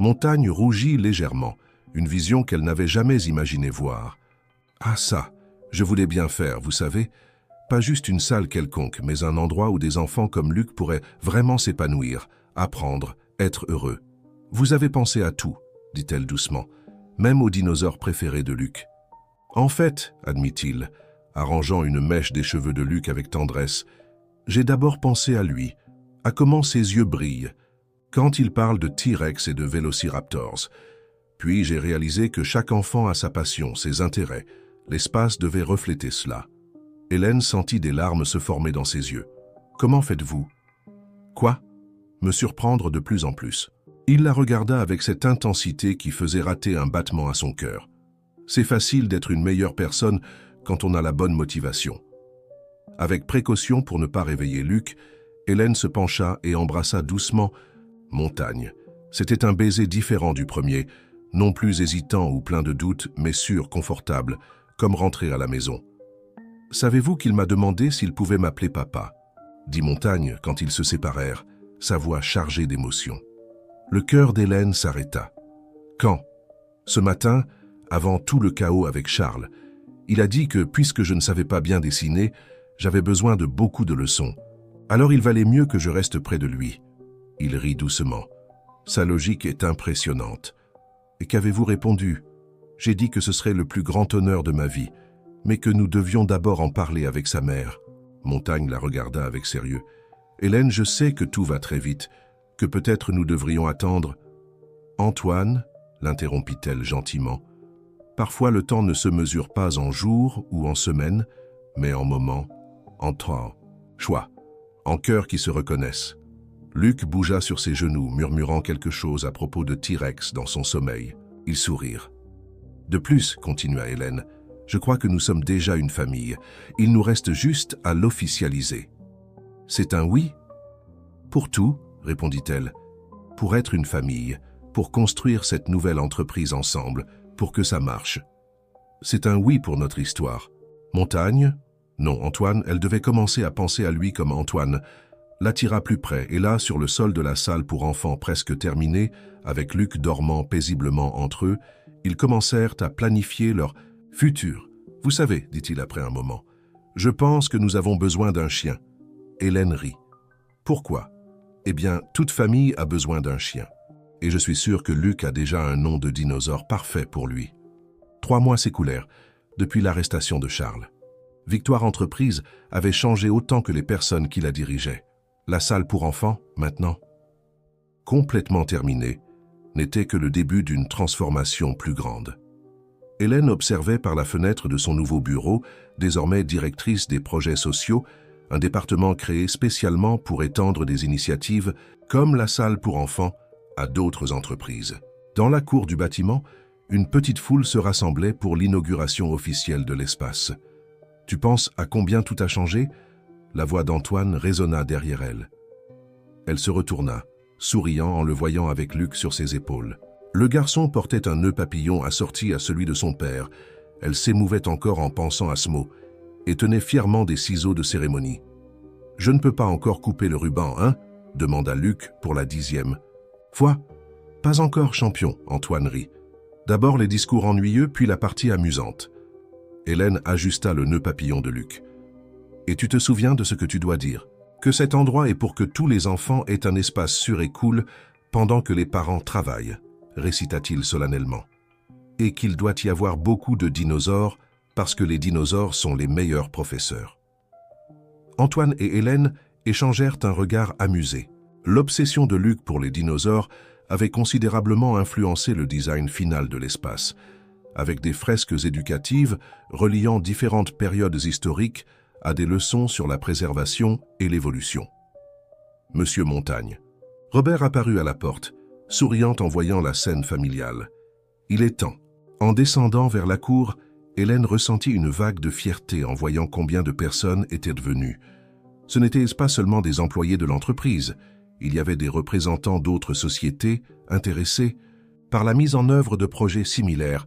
Montagne rougit légèrement, une vision qu'elle n'avait jamais imaginé voir. « Ah ça, je voulais bien faire, vous savez, pas juste une salle quelconque, mais un endroit où des enfants comme Luc pourraient vraiment s'épanouir, apprendre, être heureux. Vous avez pensé à tout, dit-elle doucement, même aux dinosaures préférés de Luc. En fait, admit-il, arrangeant une mèche des cheveux de Luc avec tendresse, j'ai d'abord pensé à lui, à comment ses yeux brillent, quand il parle de T-Rex et de Velociraptors. Puis j'ai réalisé que chaque enfant a sa passion, ses intérêts. L'espace devait refléter cela. Hélène sentit des larmes se former dans ses yeux. « Comment faites-vous »« Quoi » me surprendre de plus en plus. Il la regarda avec cette intensité qui faisait rater un battement à son cœur. C'est facile d'être une meilleure personne quand on a la bonne motivation. Avec précaution pour ne pas réveiller Luc, Hélène se pencha et embrassa doucement Montagne. C'était un baiser différent du premier, non plus hésitant ou plein de doutes, mais sûr, confortable, comme rentrer à la maison. « Savez-vous qu'il m'a demandé s'il pouvait m'appeler papa ?» dit Montagne quand ils se séparèrent, sa voix chargée d'émotion. Le cœur d'Hélène s'arrêta. « Quand ?»« Ce matin, avant tout le chaos avec Charles. Il a dit que, puisque je ne savais pas bien dessiner, j'avais besoin de beaucoup de leçons. Alors il valait mieux que je reste près de lui. » Il rit doucement. « Sa logique est impressionnante. » « Et qu'avez-vous répondu ? » ?»« J'ai dit que ce serait le plus grand honneur de ma vie, mais que nous devions d'abord en parler avec sa mère. » Montagne la regarda avec sérieux. « Hélène, je sais que tout va très vite, que peut-être nous devrions attendre. »« Antoine, » l'interrompit-elle gentiment, « parfois le temps ne se mesure pas en jours ou en semaines, mais en moments, en temps, choix, en cœurs qui se reconnaissent. » Luc bougea sur ses genoux, murmurant quelque chose à propos de T-Rex dans son sommeil. Ils sourirent. « De plus, continua Hélène, je crois que nous sommes déjà une famille. Il nous reste juste à l'officialiser. »« C'est un oui ?»« Pour tout, répondit-elle. Pour être une famille, pour construire cette nouvelle entreprise ensemble, pour que ça marche. C'est un oui pour notre histoire. Montagne ? Non, Antoine, elle devait commencer à penser à lui comme Antoine, l'attira plus près, et là, sur le sol de la salle pour enfants presque terminée, avec Luc dormant paisiblement entre eux, ils commencèrent à planifier leur futur. « Vous savez, dit-il après un moment, je pense que nous avons besoin d'un chien. » Hélène rit. « Pourquoi ? Eh bien, toute famille a besoin d'un chien. Et je suis sûr que Luc a déjà un nom de dinosaure parfait pour lui. » 3 mois s'écoulèrent, depuis l'arrestation de Charles. Victoire Entreprise avait changé autant que les personnes qui la dirigeaient. La salle pour enfants, maintenant, complètement terminée, n'était que le début d'une transformation plus grande. Hélène observait par la fenêtre de son nouveau bureau, désormais directrice des projets sociaux, un département créé spécialement pour étendre des initiatives comme la salle pour enfants à d'autres entreprises. Dans la cour du bâtiment, une petite foule se rassemblait pour l'inauguration officielle de l'espace. « Tu penses à combien tout a changé ?» La voix d'Antoine résonna derrière elle. Elle se retourna, souriant en le voyant avec Luc sur ses épaules. Le garçon portait un nœud papillon assorti à celui de son père. Elle s'émouvait encore en pensant à ce mot et tenait fièrement des ciseaux de cérémonie. « Je ne peux pas encore couper le ruban, hein ?» demanda Luc pour la 10e fois. « Pas encore, champion, » Antoine rit. « D'abord les discours ennuyeux, puis la partie amusante. » Hélène ajusta le nœud papillon de Luc. « Et tu te souviens de ce que tu dois dire ? Que cet endroit est pour que tous les enfants aient un espace sûr et cool pendant que les parents travaillent, » récita-t-il solennellement. « Et qu'il doit y avoir beaucoup de dinosaures parce que les dinosaures sont les meilleurs professeurs. » Antoine et Hélène échangèrent un regard amusé. L'obsession de Luc pour les dinosaures avait considérablement influencé le design final de l'espace, avec des fresques éducatives reliant différentes périodes historiques à des leçons sur la préservation et l'évolution. Monsieur Montagne. Robert apparut à la porte, souriant en voyant la scène familiale. Il est temps. En descendant vers la cour, Hélène ressentit une vague de fierté en voyant combien de personnes étaient devenues. Ce n'étaient pas seulement des employés de l'entreprise, il y avait des représentants d'autres sociétés intéressés par la mise en œuvre de projets similaires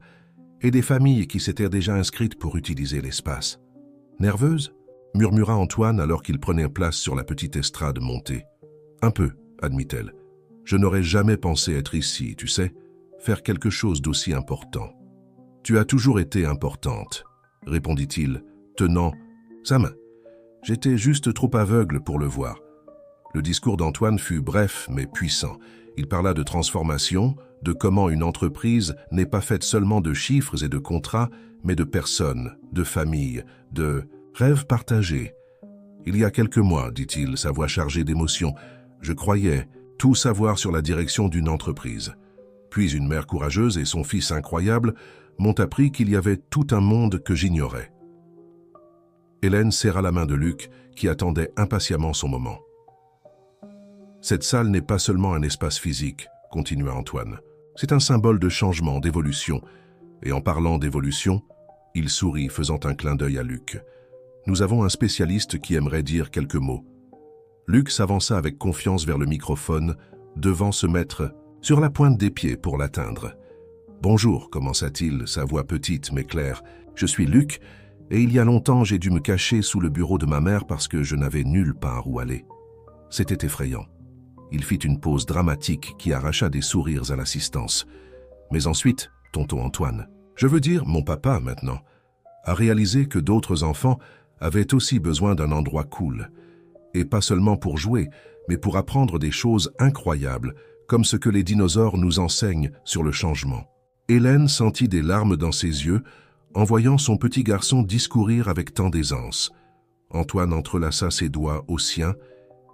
et des familles qui s'étaient déjà inscrites pour utiliser l'espace. « Nerveuse ?» murmura Antoine alors qu'il prenait place sur la petite estrade montée. « Un peu, » admit-elle. « Je n'aurais jamais pensé être ici, tu sais, faire quelque chose d'aussi important. »« Tu as toujours été importante, » répondit-il, tenant sa main. « J'étais juste trop aveugle pour le voir. » Le discours d'Antoine fut bref mais puissant. Il parla de transformation, de comment une entreprise n'est pas faite seulement de chiffres et de contrats, mais de personnes, de familles, de rêves partagés. « Il y a quelques mois, dit-il, sa voix chargée d'émotion, je croyais tout savoir sur la direction d'une entreprise. Puis une mère courageuse et son fils incroyable m'ont appris qu'il y avait tout un monde que j'ignorais. » Hélène serra la main de Luc, qui attendait impatiemment son moment. « Cette salle n'est pas seulement un espace physique, » continua Antoine. « C'est un symbole de changement, d'évolution. Et en parlant d'évolution, il sourit, faisant un clin d'œil à Luc. Nous avons un spécialiste qui aimerait dire quelques mots. » Luc s'avança avec confiance vers le microphone, devant se mettre sur la pointe des pieds pour l'atteindre. « Bonjour, commença-t-il, sa voix petite mais claire. Je suis Luc, et il y a longtemps j'ai dû me cacher sous le bureau de ma mère parce que je n'avais nulle part où aller. C'était effrayant. » Il fit une pause dramatique qui arracha des sourires à l'assistance. Mais ensuite, tonton Antoine, je veux dire mon papa maintenant, a réalisé que d'autres enfants avaient aussi besoin d'un endroit cool. Et pas seulement pour jouer, mais pour apprendre des choses incroyables, comme ce que les dinosaures nous enseignent sur le changement. Hélène sentit des larmes dans ses yeux en voyant son petit garçon discourir avec tant d'aisance. Antoine entrelaça ses doigts aux siens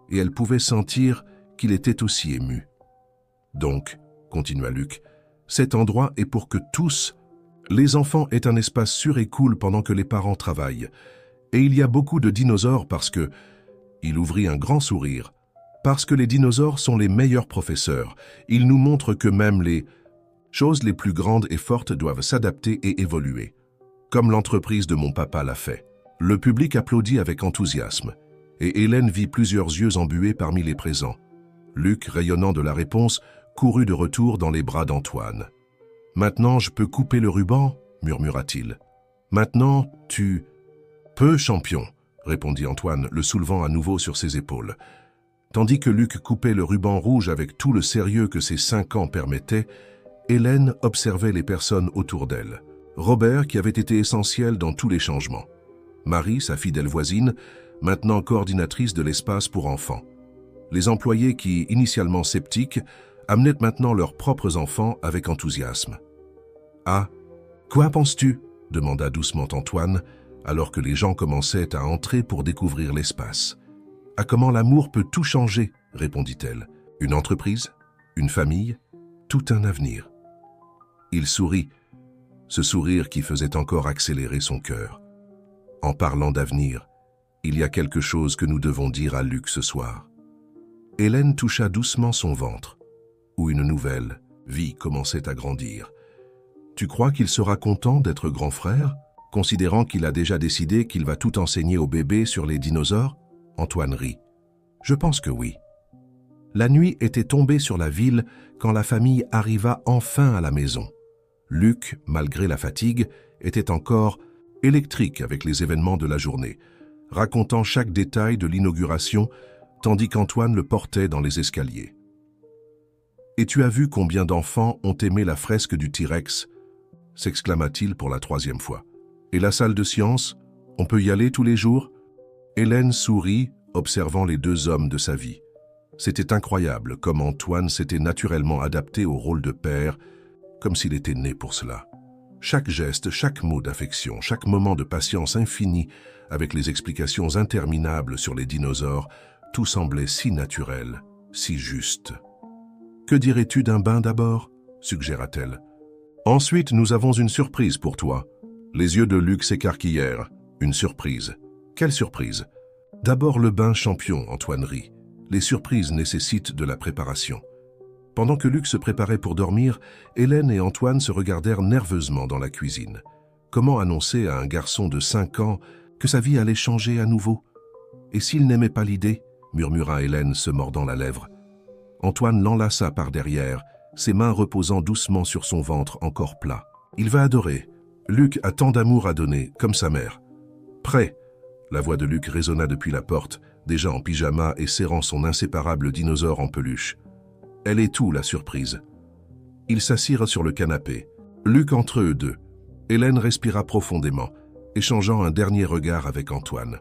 et elle pouvait sentir qu'il était aussi ému. « Donc, continua Luc, cet endroit est pour que tous, les enfants aient un espace sûr et cool pendant que les parents travaillent. Et il y a beaucoup de dinosaures parce que... » Il ouvrit un grand sourire. « Parce que les dinosaures sont les meilleurs professeurs. Ils nous montrent que même les choses les plus grandes et fortes doivent s'adapter et évoluer. Comme l'entreprise de mon papa l'a fait. » Le public applaudit avec enthousiasme. Et Hélène vit plusieurs yeux embués parmi les présents. Luc, rayonnant de la réponse, courut de retour dans les bras d'Antoine. « Maintenant, je peux couper le ruban ?» murmura-t-il. « Maintenant, tu... »« Peu, champion !» répondit Antoine, le soulevant à nouveau sur ses épaules. Tandis que Luc coupait le ruban rouge avec tout le sérieux que ses 5 ans permettaient, Hélène observait les personnes autour d'elle. Robert, qui avait été essentiel dans tous les changements. Marie, sa fidèle voisine, maintenant coordinatrice de l'espace pour enfants. Les employés qui, initialement sceptiques, amenaient maintenant leurs propres enfants avec enthousiasme. « Ah, quoi penses-tu » demanda doucement Antoine, alors que les gens commençaient à entrer pour découvrir l'espace. « À comment l'amour peut tout changer » répondit-elle. « Une entreprise, une famille, tout un avenir. » Il sourit, ce sourire qui faisait encore accélérer son cœur. En parlant d'avenir, il y a quelque chose que nous devons dire à Luc ce soir. Hélène toucha doucement son ventre, où une nouvelle vie commençait à grandir. « Tu crois qu'il sera content d'être grand frère, considérant qu'il a déjà décidé qu'il va tout enseigner au bébé sur les dinosaures ?» Antoine rit. « Je pense que oui. » La nuit était tombée sur la ville quand la famille arriva enfin à la maison. Luc, malgré la fatigue, était encore électrique avec les événements de la journée, racontant chaque détail de l'inauguration, tandis qu'Antoine le portait dans les escaliers. « Et tu as vu combien d'enfants ont aimé la fresque du T-Rex » s'exclama-t-il pour la 3e fois. « Et la salle de science, on peut y aller tous les jours ?» Hélène sourit, observant les 2 hommes de sa vie. C'était incroyable comme Antoine s'était naturellement adapté au rôle de père, comme s'il était né pour cela. Chaque geste, chaque mot d'affection, chaque moment de patience infinie avec les explications interminables sur les dinosaures, tout semblait si naturel, Si juste. Que dirais-tu d'un bain d'abord? Suggéra-t-elle. Ensuite, nous avons une surprise pour toi. Les yeux de Luc s'écarquillèrent. Une surprise. Quelle surprise? D'abord le bain champion, Antoine rit. Les surprises nécessitent de la préparation. Pendant que Luc se préparait pour dormir, Hélène et Antoine se regardèrent nerveusement dans la cuisine. Comment annoncer à un garçon de 5 ans que sa vie allait changer à nouveau? Et s'il n'aimait pas l'idée? Murmura Hélène, se mordant la lèvre. Antoine l'enlaça par derrière, ses mains reposant doucement sur son ventre encore plat. Il va adorer. Luc a tant d'amour à donner, comme sa mère. Prêt. La voix de Luc résonna depuis la porte, déjà en pyjama et serrant son inséparable dinosaure en peluche. Elle est tout, la surprise. Ils s'assirent sur le canapé. Luc entre eux deux. Hélène respira profondément, échangeant un dernier regard avec Antoine.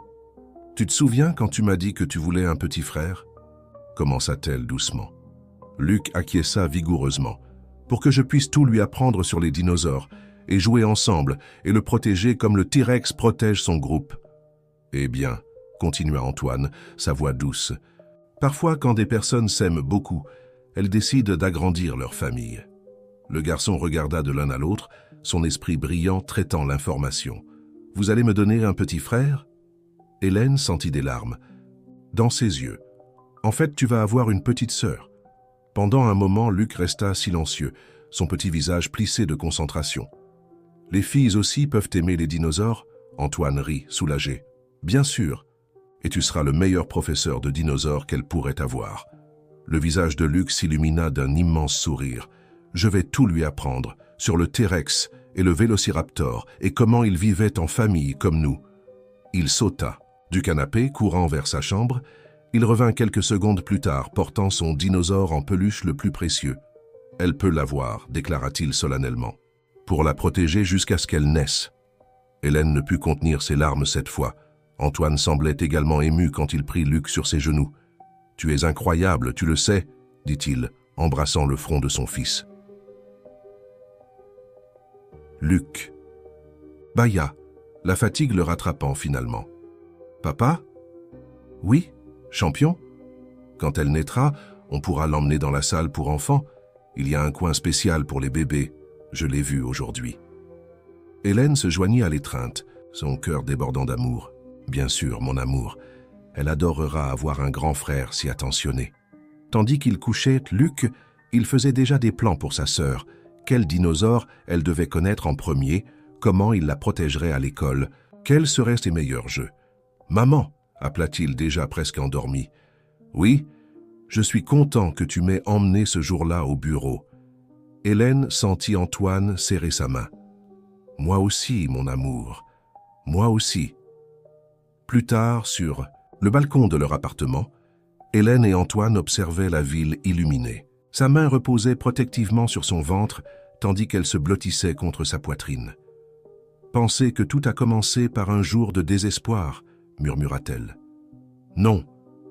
« Tu te souviens quand tu m'as dit que tu voulais un petit frère ?» commença-t-elle doucement. Luc acquiesça vigoureusement. « Pour que je puisse tout lui apprendre sur les dinosaures, et jouer ensemble, et le protéger comme le T-Rex protège son groupe. » Eh bien, continua Antoine, sa voix douce, parfois quand des personnes s'aiment beaucoup, elles décident d'agrandir leur famille. Le garçon regarda de l'un à l'autre, son esprit brillant traitant l'information. « Vous allez me donner un petit frère ?» Hélène sentit des larmes. Dans ses yeux. « En fait, tu vas avoir une petite sœur. » Pendant un moment, Luc resta silencieux, son petit visage plissé de concentration. « Les filles aussi peuvent aimer les dinosaures ?» Antoine rit, soulagé. « Bien sûr. Et tu seras le meilleur professeur de dinosaures qu'elle pourrait avoir. » Le visage de Luc s'illumina d'un immense sourire. « Je vais tout lui apprendre, sur le T-Rex et le Vélociraptor, et comment ils vivaient en famille comme nous. » Il sauta. Du canapé, courant vers sa chambre, il revint quelques secondes plus tard, portant son dinosaure en peluche le plus précieux. « Elle peut l'avoir, » déclara-t-il solennellement, « pour la protéger jusqu'à ce qu'elle naisse. » Hélène ne put contenir ses larmes cette fois. Antoine semblait également ému quand il prit Luc sur ses genoux. « Tu es incroyable, tu le sais, » dit-il, embrassant le front de son fils. Luc. Bâilla, la fatigue le rattrapant finalement. « Papa ? » « Oui, champion. Quand elle naîtra, on pourra l'emmener dans la salle pour enfants. Il y a un coin spécial pour les bébés. Je l'ai vu aujourd'hui. » Hélène se joignit à l'étreinte, son cœur débordant d'amour. « Bien sûr, mon amour. Elle adorera avoir un grand frère si attentionné. » Tandis qu'il couchait, Luc, il faisait déjà des plans pour sa sœur. Quel dinosaure elle devait connaître en premier, comment il la protégerait à l'école, quels seraient ses meilleurs jeux. « Maman !» appela-t-il déjà presque endormi. « Oui, je suis content que tu m'aies emmené ce jour-là au bureau. » Hélène sentit Antoine serrer sa main. « Moi aussi, mon amour. Moi aussi. » Plus tard, sur le balcon de leur appartement, Hélène et Antoine observaient la ville illuminée. Sa main reposait protectivement sur son ventre, tandis qu'elle se blottissait contre sa poitrine. « Pensez que tout a commencé par un jour de désespoir, » murmura-t-elle. « Non, »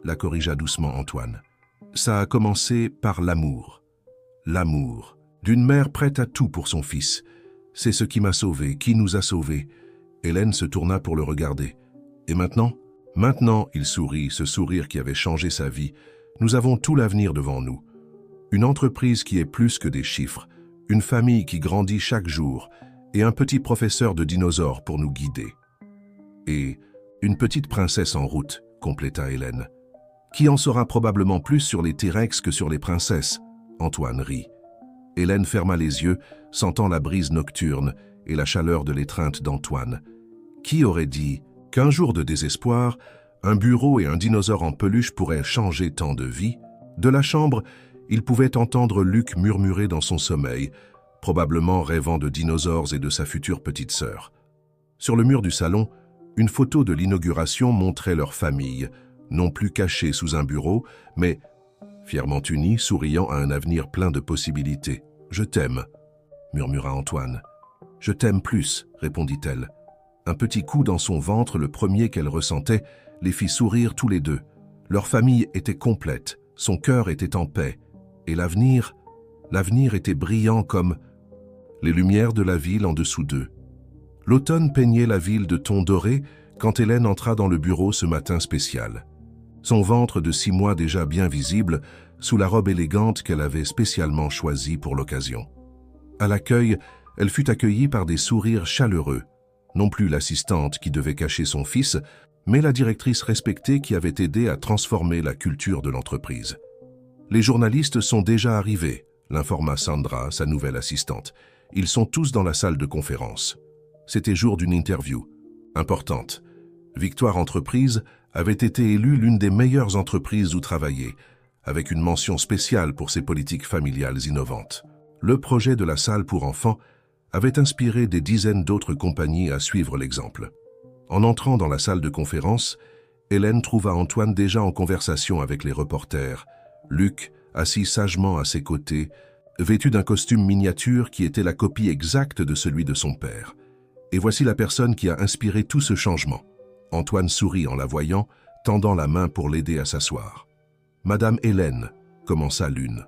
la corrigea doucement Antoine. « Ça a commencé par l'amour. L'amour, d'une mère prête à tout pour son fils. C'est ce qui m'a sauvé, qui nous a sauvés. » Hélène se tourna pour le regarder. « Et maintenant ?» Maintenant, il sourit, ce sourire qui avait changé sa vie. Nous avons tout l'avenir devant nous. Une entreprise qui est plus que des chiffres, une famille qui grandit chaque jour, et un petit professeur de dinosaures pour nous guider. Et une petite princesse en route, compléta Hélène. Qui en saura probablement plus sur les T-Rex que sur les princesses? Antoine rit. Hélène ferma les yeux, sentant la brise nocturne et la chaleur de l'étreinte d'Antoine. Qui aurait dit qu'un jour de désespoir, un bureau et un dinosaure en peluche pourraient changer tant de vies? De la chambre, il pouvait entendre Luc murmurer dans son sommeil, probablement rêvant de dinosaures et de sa future petite sœur. Sur le mur du salon, une photo de l'inauguration montrait leur famille, non plus cachée sous un bureau, mais fièrement unie, souriant à un avenir plein de possibilités. « Je t'aime », murmura Antoine. « Je t'aime plus », répondit-elle. Un petit coup dans son ventre, le premier qu'elle ressentait, les fit sourire tous les deux. Leur famille était complète, son cœur était en paix, et l'avenir était brillant comme les lumières de la ville en dessous d'eux. L'automne peignait la ville de tons dorés quand Hélène entra dans le bureau ce matin spécial. Son ventre de 6 mois déjà bien visible, sous la robe élégante qu'elle avait spécialement choisie pour l'occasion. À l'accueil, elle fut accueillie par des sourires chaleureux, non plus l'assistante qui devait cacher son fils, mais la directrice respectée qui avait aidé à transformer la culture de l'entreprise. Les journalistes sont déjà arrivés, l'informa Sandra, sa nouvelle assistante. Ils sont tous dans la salle de conférence. C'était jour d'une interview importante. Victoire Entreprise avait été élue l'une des meilleures entreprises où travailler, avec une mention spéciale pour ses politiques familiales innovantes. Le projet de la salle pour enfants avait inspiré des dizaines d'autres compagnies à suivre l'exemple. En entrant dans la salle de conférence, Hélène trouva Antoine déjà en conversation avec les reporters, Luc assis sagement à ses côtés, vêtu d'un costume miniature qui était la copie exacte de celui de son père. Et voici la personne qui a inspiré tout ce changement. Antoine sourit en la voyant, tendant la main pour l'aider à s'asseoir. « Madame Hélène », commença l'une.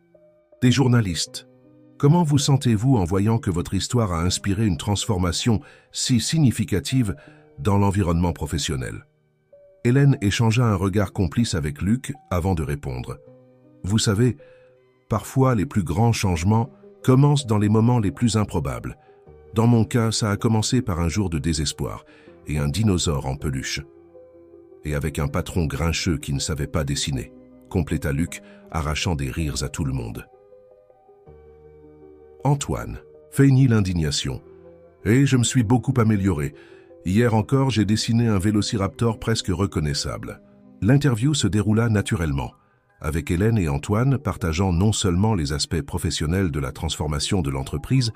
« Des journalistes, comment vous sentez-vous en voyant que votre histoire a inspiré une transformation si significative dans l'environnement professionnel ?» Hélène échangea un regard complice avec Luc avant de répondre. « Vous savez, parfois les plus grands changements commencent dans les moments les plus improbables. Dans mon cas, ça a commencé par un jour de désespoir et un dinosaure en peluche. Et avec un patron grincheux qui ne savait pas dessiner, compléta Luc, arrachant des rires à tout le monde. Antoine feignit l'indignation. Et je me suis beaucoup amélioré. Hier encore, j'ai dessiné un vélociraptor presque reconnaissable. L'interview se déroula naturellement, avec Hélène et Antoine partageant non seulement les aspects professionnels de la transformation de l'entreprise,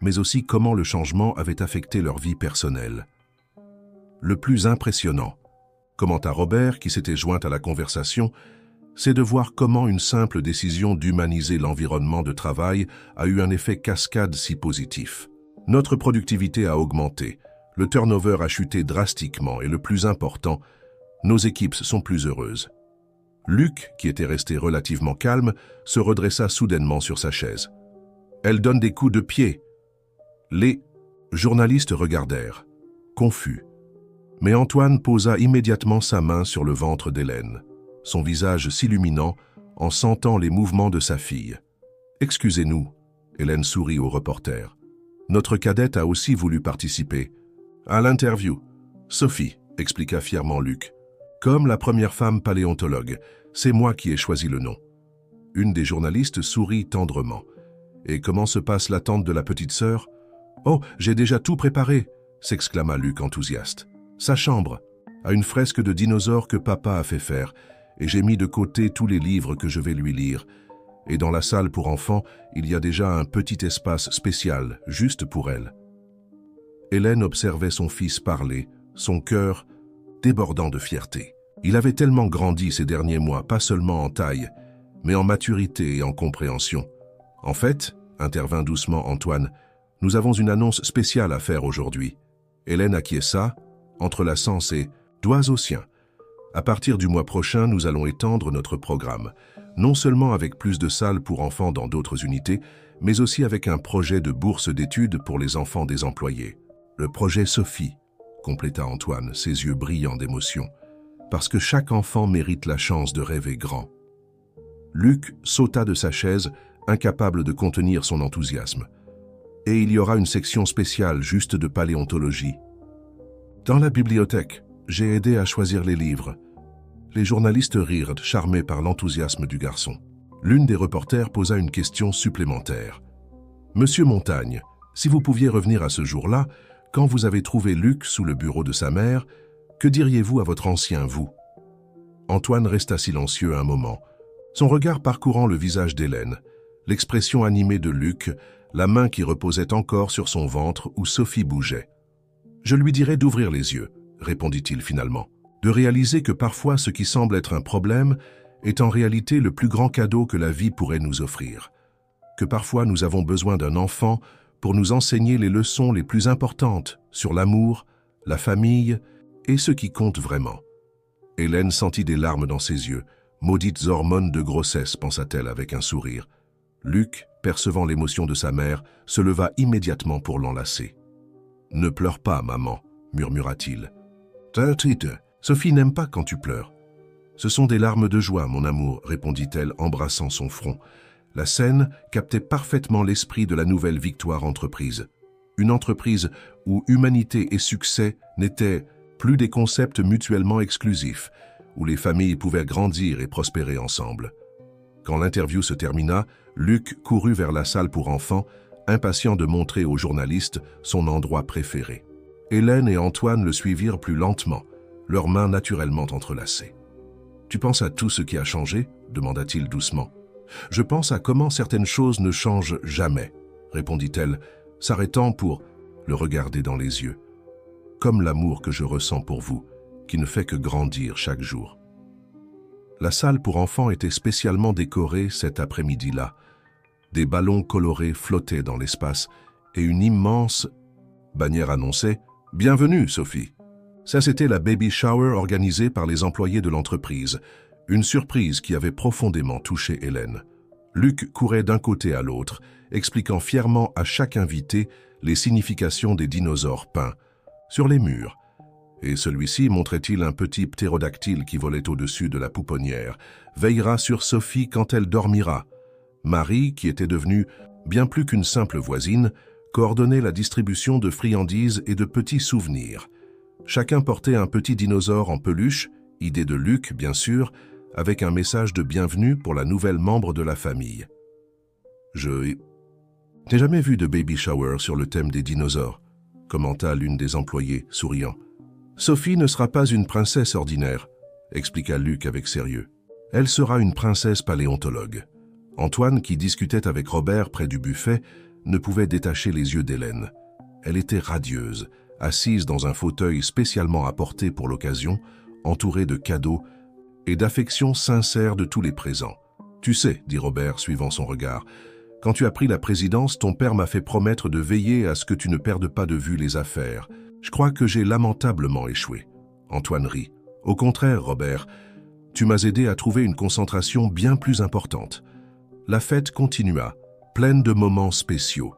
mais aussi comment le changement avait affecté leur vie personnelle. Le plus impressionnant, commenta Robert qui s'était joint à la conversation, c'est de voir comment une simple décision d'humaniser l'environnement de travail a eu un effet cascade si positif. Notre productivité a augmenté, le turnover a chuté drastiquement et le plus important, nos équipes sont plus heureuses. Luc, qui était resté relativement calme, se redressa soudainement sur sa chaise. Elle donne des coups de pied. Les journalistes regardèrent, confus. Mais Antoine posa immédiatement sa main sur le ventre d'Hélène, son visage s'illuminant en sentant les mouvements de sa fille. « Excusez-nous », Hélène sourit au reporter. « Notre cadette a aussi voulu participer. » « À l'interview. » Sophie, expliqua fièrement Luc. « Comme la première femme paléontologue, c'est moi qui ai choisi le nom. » Une des journalistes sourit tendrement. « Et comment se passe l'attente de la petite sœur ?»« Oh, j'ai déjà tout préparé !» s'exclama Luc enthousiaste. « Sa chambre, à une fresque de dinosaures que papa a fait faire, et j'ai mis de côté tous les livres que je vais lui lire. Et dans la salle pour enfants, il y a déjà un petit espace spécial, juste pour elle. » Hélène observait son fils parler, son cœur débordant de fierté. Il avait tellement grandi ces derniers mois, pas seulement en taille, mais en maturité et en compréhension. « En fait, » intervint doucement Antoine, « nous avons une annonce spéciale à faire aujourd'hui. » Hélène acquiesça, entrelaçant ses doigts aux siens. « À partir du mois prochain, nous allons étendre notre programme, non seulement avec plus de salles pour enfants dans d'autres unités, mais aussi avec un projet de bourse d'études pour les enfants des employés. Le projet Sophie, compléta Antoine, ses yeux brillants d'émotion, parce que chaque enfant mérite la chance de rêver grand. » Luc sauta de sa chaise, incapable de contenir son enthousiasme. « Et il y aura une section spéciale juste de paléontologie. » Dans la bibliothèque, j'ai aidé à choisir les livres. Les journalistes rirent, charmés par l'enthousiasme du garçon. L'une des reporters posa une question supplémentaire. « Monsieur Montagne, si vous pouviez revenir à ce jour-là, quand vous avez trouvé Luc sous le bureau de sa mère, que diriez-vous à votre ancien vous ?» Antoine resta silencieux un moment, son regard parcourant le visage d'Hélène, l'expression animée de Luc, la main qui reposait encore sur son ventre où Sophie bougeait. « Je lui dirais d'ouvrir les yeux, » répondit-il finalement, « de réaliser que parfois ce qui semble être un problème est en réalité le plus grand cadeau que la vie pourrait nous offrir, que parfois nous avons besoin d'un enfant pour nous enseigner les leçons les plus importantes sur l'amour, la famille et ce qui compte vraiment. » Hélène sentit des larmes dans ses yeux. Maudites hormones de grossesse, pensa-t-elle avec un sourire. Luc, percevant l'émotion de sa mère, se leva immédiatement pour l'enlacer. « Ne pleure pas, maman, » murmura-t-il. « Sophie n'aime pas quand tu pleures. » Ce sont des larmes de joie, mon amour, répondit-elle, embrassant son front. La scène captait parfaitement l'esprit de la nouvelle victoire entreprise. Une entreprise où humanité et succès n'étaient plus des concepts mutuellement exclusifs, où les familles pouvaient grandir et prospérer ensemble. Quand l'interview se termina, Luc courut vers la salle pour enfants, impatient de montrer aux journalistes son endroit préféré. Hélène et Antoine le suivirent plus lentement, leurs mains naturellement entrelacées. « Tu penses à tout ce qui a changé ?» demanda-t-il doucement. « Je pense à comment certaines choses ne changent jamais, » répondit-elle, s'arrêtant pour le regarder dans les yeux. « Comme l'amour que je ressens pour vous, qui ne fait que grandir chaque jour. » La salle pour enfants était spécialement décorée cet après-midi-là. Des ballons colorés flottaient dans l'espace et une immense bannière annonçait « Bienvenue, Sophie !» Ça, c'était la baby shower organisée par les employés de l'entreprise, une surprise qui avait profondément touché Hélène. Luc courait d'un côté à l'autre, expliquant fièrement à chaque invité les significations des dinosaures peints sur les murs. Et celui-ci, montrait-il un petit ptérodactyle qui volait au-dessus de la pouponnière, veillera sur Sophie quand elle dormira. Marie, qui était devenue bien plus qu'une simple voisine, coordonnait la distribution de friandises et de petits souvenirs. Chacun portait un petit dinosaure en peluche, idée de Luc, bien sûr, avec un message de bienvenue pour la nouvelle membre de la famille. « Je n'ai jamais vu de baby shower sur le thème des dinosaures », commenta l'une des employées, souriant. « Sophie ne sera pas une princesse ordinaire », expliqua Luc avec sérieux. « Elle sera une princesse paléontologue. » Antoine, qui discutait avec Robert près du buffet, ne pouvait détacher les yeux d'Hélène. Elle était radieuse, assise dans un fauteuil spécialement apporté pour l'occasion, entourée de cadeaux et d'affection sincère de tous les présents. « Tu sais, » dit Robert, suivant son regard, « quand tu as pris la présidence, ton père m'a fait promettre de veiller à ce que tu ne perdes pas de vue les affaires. Je crois que j'ai lamentablement échoué. » Antoine rit. « Au contraire, Robert, tu m'as aidé à trouver une concentration bien plus importante. » La fête continua, pleine de moments spéciaux.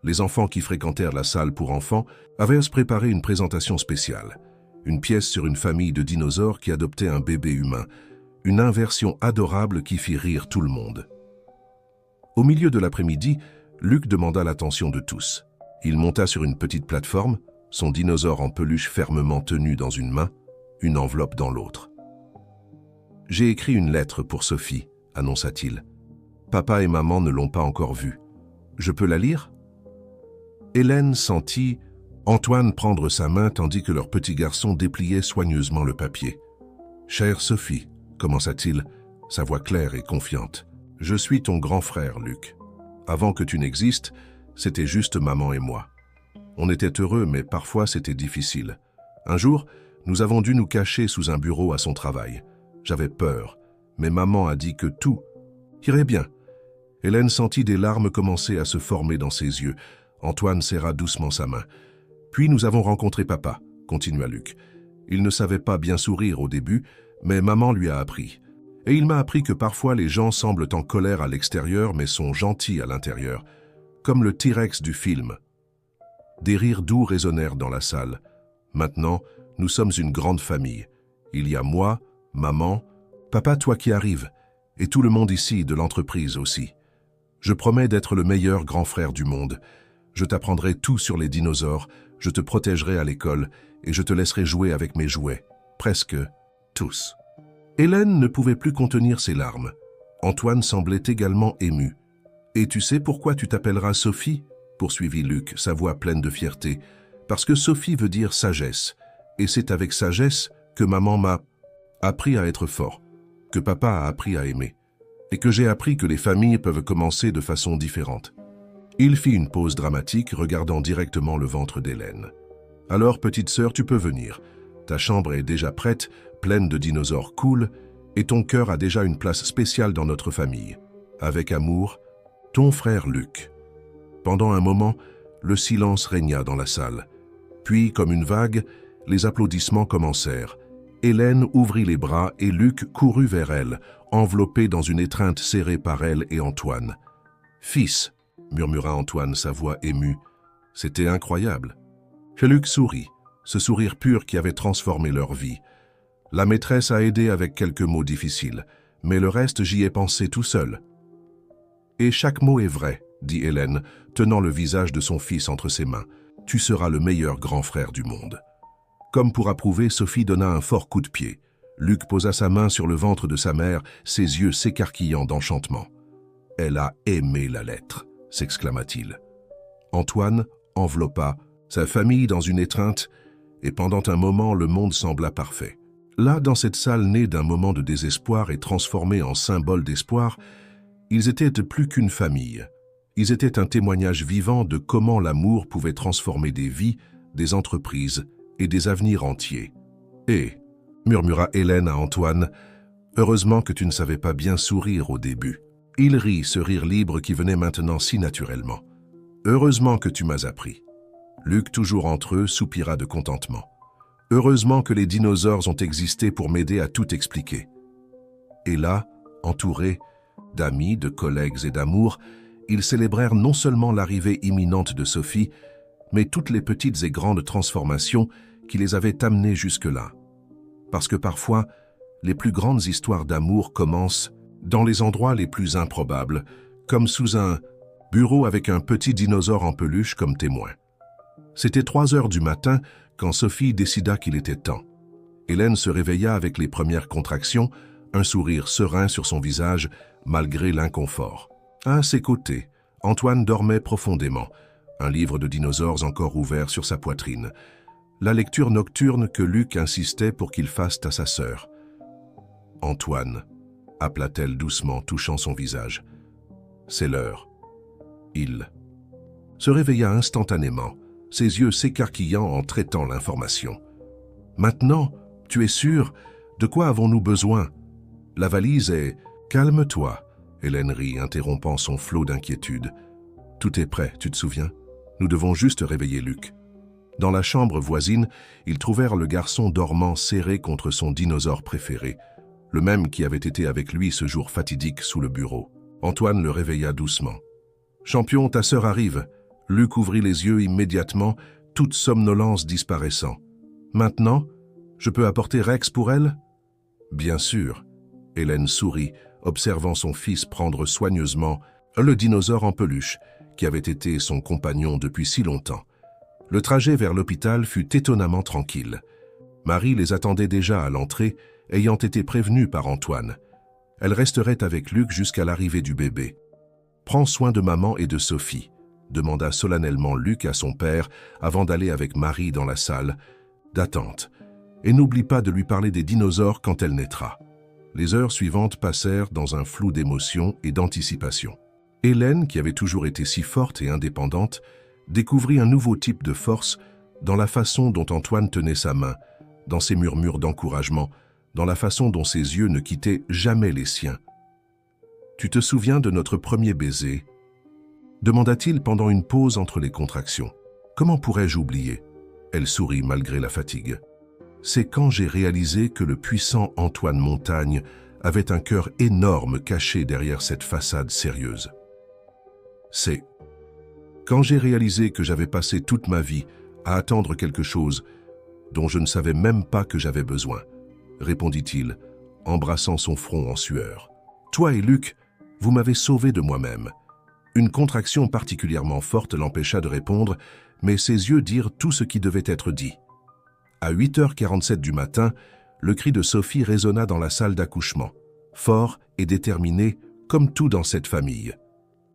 Les enfants qui fréquentèrent la salle pour enfants avaient à se préparer une présentation spéciale. Une pièce sur une famille de dinosaures qui adoptait un bébé humain. Une inversion adorable qui fit rire tout le monde. Au milieu de l'après-midi, Luc demanda l'attention de tous. Il monta sur une petite plateforme, son dinosaure en peluche fermement tenu dans une main, une enveloppe dans l'autre. « J'ai écrit une lettre pour Sophie », annonça-t-il. « Papa et maman ne l'ont pas encore vue. Je peux la lire ?» Hélène sentit Antoine prendre sa main tandis que leur petit garçon dépliait soigneusement le papier. « Chère Sophie », commença-t-il, sa voix claire et confiante, « je suis ton grand frère, Luc. Avant que tu n'existes, c'était juste maman et moi. On était heureux, mais parfois c'était difficile. Un jour, nous avons dû nous cacher sous un bureau à son travail. J'avais peur, mais maman a dit que tout irait bien. » Hélène sentit des larmes commencer à se former dans ses yeux. Antoine serra doucement sa main. « Puis nous avons rencontré papa », continua Luc. « Il ne savait pas bien sourire au début, mais maman lui a appris. Et il m'a appris que parfois les gens semblent en colère à l'extérieur mais sont gentils à l'intérieur, comme le T-Rex du film. » Des rires doux résonnèrent dans la salle. Maintenant, nous sommes une grande famille. Il y a moi, maman, papa, toi qui arrives, et tout le monde ici de l'entreprise aussi. Je promets d'être le meilleur grand frère du monde. Je t'apprendrai tout sur les dinosaures, je te protégerai à l'école et je te laisserai jouer avec mes jouets. Presque tous. Hélène ne pouvait plus contenir ses larmes. Antoine semblait également ému. « Et tu sais pourquoi tu t'appelleras Sophie ?» poursuivit Luc, sa voix pleine de fierté. « Parce que Sophie veut dire sagesse. Et c'est avec sagesse que maman m'a appris à être fort, que papa a appris à aimer, et que j'ai appris que les familles peuvent commencer de façon différente. » Il fit une pause dramatique, regardant directement le ventre d'Hélène. « Alors, petite sœur, tu peux venir. Ta chambre est déjà prête, pleine de dinosaures cool, et ton cœur a déjà une place spéciale dans notre famille. Avec amour, ton frère Luc. » Pendant un moment, le silence régna dans la salle. Puis, comme une vague, les applaudissements commencèrent. Hélène ouvrit les bras et Luc courut vers elle, enveloppé dans une étreinte serrée par elle et Antoine. « Fils !» murmura Antoine, sa voix émue. C'était incroyable. Luc sourit, ce sourire pur qui avait transformé leur vie. La maîtresse a aidé avec quelques mots difficiles, mais le reste j'y ai pensé tout seul. Et chaque mot est vrai, dit Hélène, tenant le visage de son fils entre ses mains. Tu seras le meilleur grand frère du monde. Comme pour approuver, Sophie donna un fort coup de pied. Luc posa sa main sur le ventre de sa mère, ses yeux s'écarquillant d'enchantement. Elle a aimé la lettre, s'exclama-t-il. Antoine enveloppa sa famille dans une étreinte, et pendant un moment le monde sembla parfait. Là, dans cette salle née d'un moment de désespoir et transformée en symbole d'espoir, ils étaient plus qu'une famille. Ils étaient un témoignage vivant de comment l'amour pouvait transformer des vies, des entreprises et des avenirs entiers. « Et, murmura Hélène à Antoine, heureusement que tu ne savais pas bien sourire au début. » Il rit, ce rire libre qui venait maintenant si naturellement. « Heureusement que tu m'as appris. » Luc, toujours entre eux, soupira de contentement. « Heureusement que les dinosaures ont existé pour m'aider à tout expliquer. » Et là, entourés d'amis, de collègues et d'amour, ils célébrèrent non seulement l'arrivée imminente de Sophie, mais toutes les petites et grandes transformations qui les avaient amenés jusque-là. Parce que parfois, les plus grandes histoires d'amour commencent dans les endroits les plus improbables, comme sous un bureau avec un petit dinosaure en peluche comme témoin. C'était 3 heures du matin quand Sophie décida qu'il était temps. Hélène se réveilla avec les premières contractions, un sourire serein sur son visage, malgré l'inconfort. À ses côtés, Antoine dormait profondément, un livre de dinosaures encore ouvert sur sa poitrine. La lecture nocturne que Luc insistait pour qu'il fasse à sa sœur. « Antoine », appela-t-elle doucement, touchant son visage. « C'est l'heure. » Il se réveilla instantanément, ses yeux s'écarquillant en traitant l'information. « Maintenant, tu es sûr? De quoi avons-nous besoin? La valise est... » « Calme-toi, » Hélène rit, interrompant son flot d'inquiétude. « Tout est prêt, tu te souviens? Nous devons juste réveiller Luc. » Dans la chambre voisine, ils trouvèrent le garçon dormant serré contre son dinosaure préféré, le même qui avait été avec lui ce jour fatidique sous le bureau. Antoine le réveilla doucement. « Champion, ta sœur arrive. » Luc ouvrit les yeux immédiatement, toute somnolence disparaissant. « Maintenant, je peux apporter Rex pour elle? » « Bien sûr. » Hélène sourit, observant son fils prendre soigneusement le dinosaure en peluche, qui avait été son compagnon depuis si longtemps. Le trajet vers l'hôpital fut étonnamment tranquille. Marie les attendait déjà à l'entrée, ayant été prévenue par Antoine. Elle resterait avec Luc jusqu'à l'arrivée du bébé. « Prends soin de maman et de Sophie », demanda solennellement Luc à son père avant d'aller avec Marie dans la salle d'attente. « Et n'oublie pas de lui parler des dinosaures quand elle naîtra. » Les heures suivantes passèrent dans un flou d'émotion et d'anticipation. Hélène, qui avait toujours été si forte et indépendante, découvrit un nouveau type de force dans la façon dont Antoine tenait sa main, dans ses murmures d'encouragement, dans la façon dont ses yeux ne quittaient jamais les siens. « Tu te souviens de notre premier baiser ?» demanda-t-il pendant une pause entre les contractions. « Comment pourrais-je oublier ?» Elle sourit malgré la fatigue. C'est quand j'ai réalisé que le puissant Antoine Montagne avait un cœur énorme caché derrière cette façade sérieuse. C'est quand j'ai réalisé que j'avais passé toute ma vie à attendre quelque chose dont je ne savais même pas que j'avais besoin, répondit-il, embrassant son front en sueur. Toi et Luc, vous m'avez sauvé de moi-même. Une contraction particulièrement forte l'empêcha de répondre, mais ses yeux dirent tout ce qui devait être dit. À 8h47 du matin, le cri de Sophie résonna dans la salle d'accouchement, fort et déterminé, comme tout dans cette famille.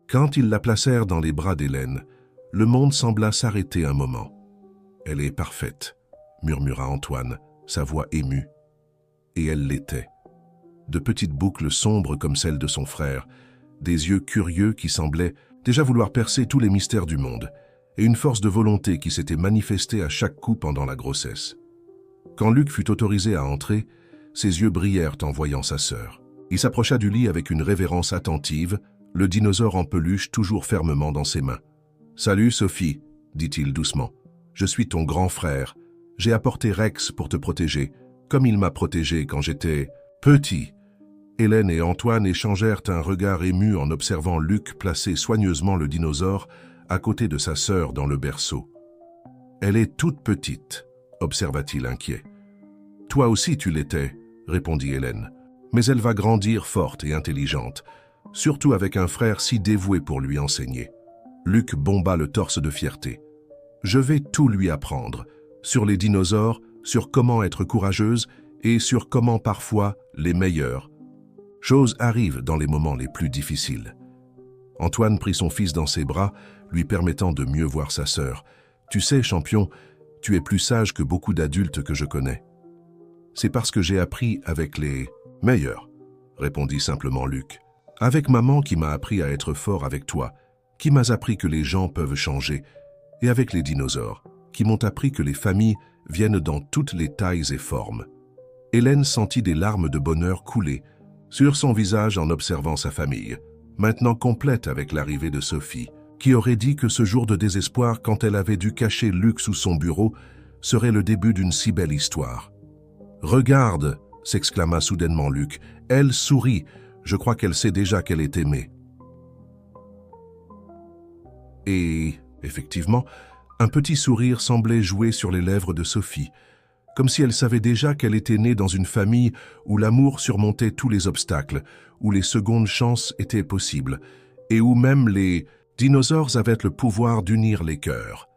Quand ils la placèrent dans les bras d'Hélène, le monde sembla s'arrêter un moment. « Elle est parfaite », murmura Antoine, sa voix émue. Et elle l'était. De petites boucles sombres comme celles de son frère, des yeux curieux qui semblaient déjà vouloir percer tous les mystères du monde, et une force de volonté qui s'était manifestée à chaque coup pendant la grossesse. Quand Luc fut autorisé à entrer, ses yeux brillèrent en voyant sa sœur. Il s'approcha du lit avec une révérence attentive, le dinosaure en peluche toujours fermement dans ses mains. « Salut Sophie », dit-il doucement. « Je suis ton grand frère. J'ai apporté Rex pour te protéger, comme il m'a protégé quand j'étais petit. » Hélène et Antoine échangèrent un regard ému en observant Luc placer soigneusement le dinosaure à côté de sa sœur dans le berceau. « Elle est toute petite », observa-t-il inquiet. « Toi aussi tu l'étais, répondit Hélène. Mais elle va grandir forte et intelligente, surtout avec un frère si dévoué pour lui enseigner. Luc bomba le torse de fierté. Je vais tout lui apprendre, sur les dinosaures, sur comment être courageuse et sur comment parfois les meilleurs. Choses arrivent dans les moments les plus difficiles. Antoine prit son fils dans ses bras, lui permettant de mieux voir sa sœur. Tu sais, champion, tu es plus sage que beaucoup d'adultes que je connais. C'est parce que j'ai appris avec les meilleurs, répondit simplement Luc. Avec maman qui m'a appris à être fort avec toi, qui m'a appris que les gens peuvent changer, et avec les dinosaures, qui m'ont appris que les familles viennent dans toutes les tailles et formes. Hélène sentit des larmes de bonheur couler sur son visage en observant sa famille, maintenant complète avec l'arrivée de Sophie, qui aurait dit que ce jour de désespoir, quand elle avait dû cacher Luc sous son bureau, serait le début d'une si belle histoire. « Regarde !» s'exclama soudainement Luc. « Elle sourit. Je crois qu'elle sait déjà qu'elle est aimée. » Et, effectivement, un petit sourire semblait jouer sur les lèvres de Sophie, comme si elle savait déjà qu'elle était née dans une famille où l'amour surmontait tous les obstacles, où les secondes chances étaient possibles, et où même les dinosaures avaient le pouvoir d'unir les cœurs.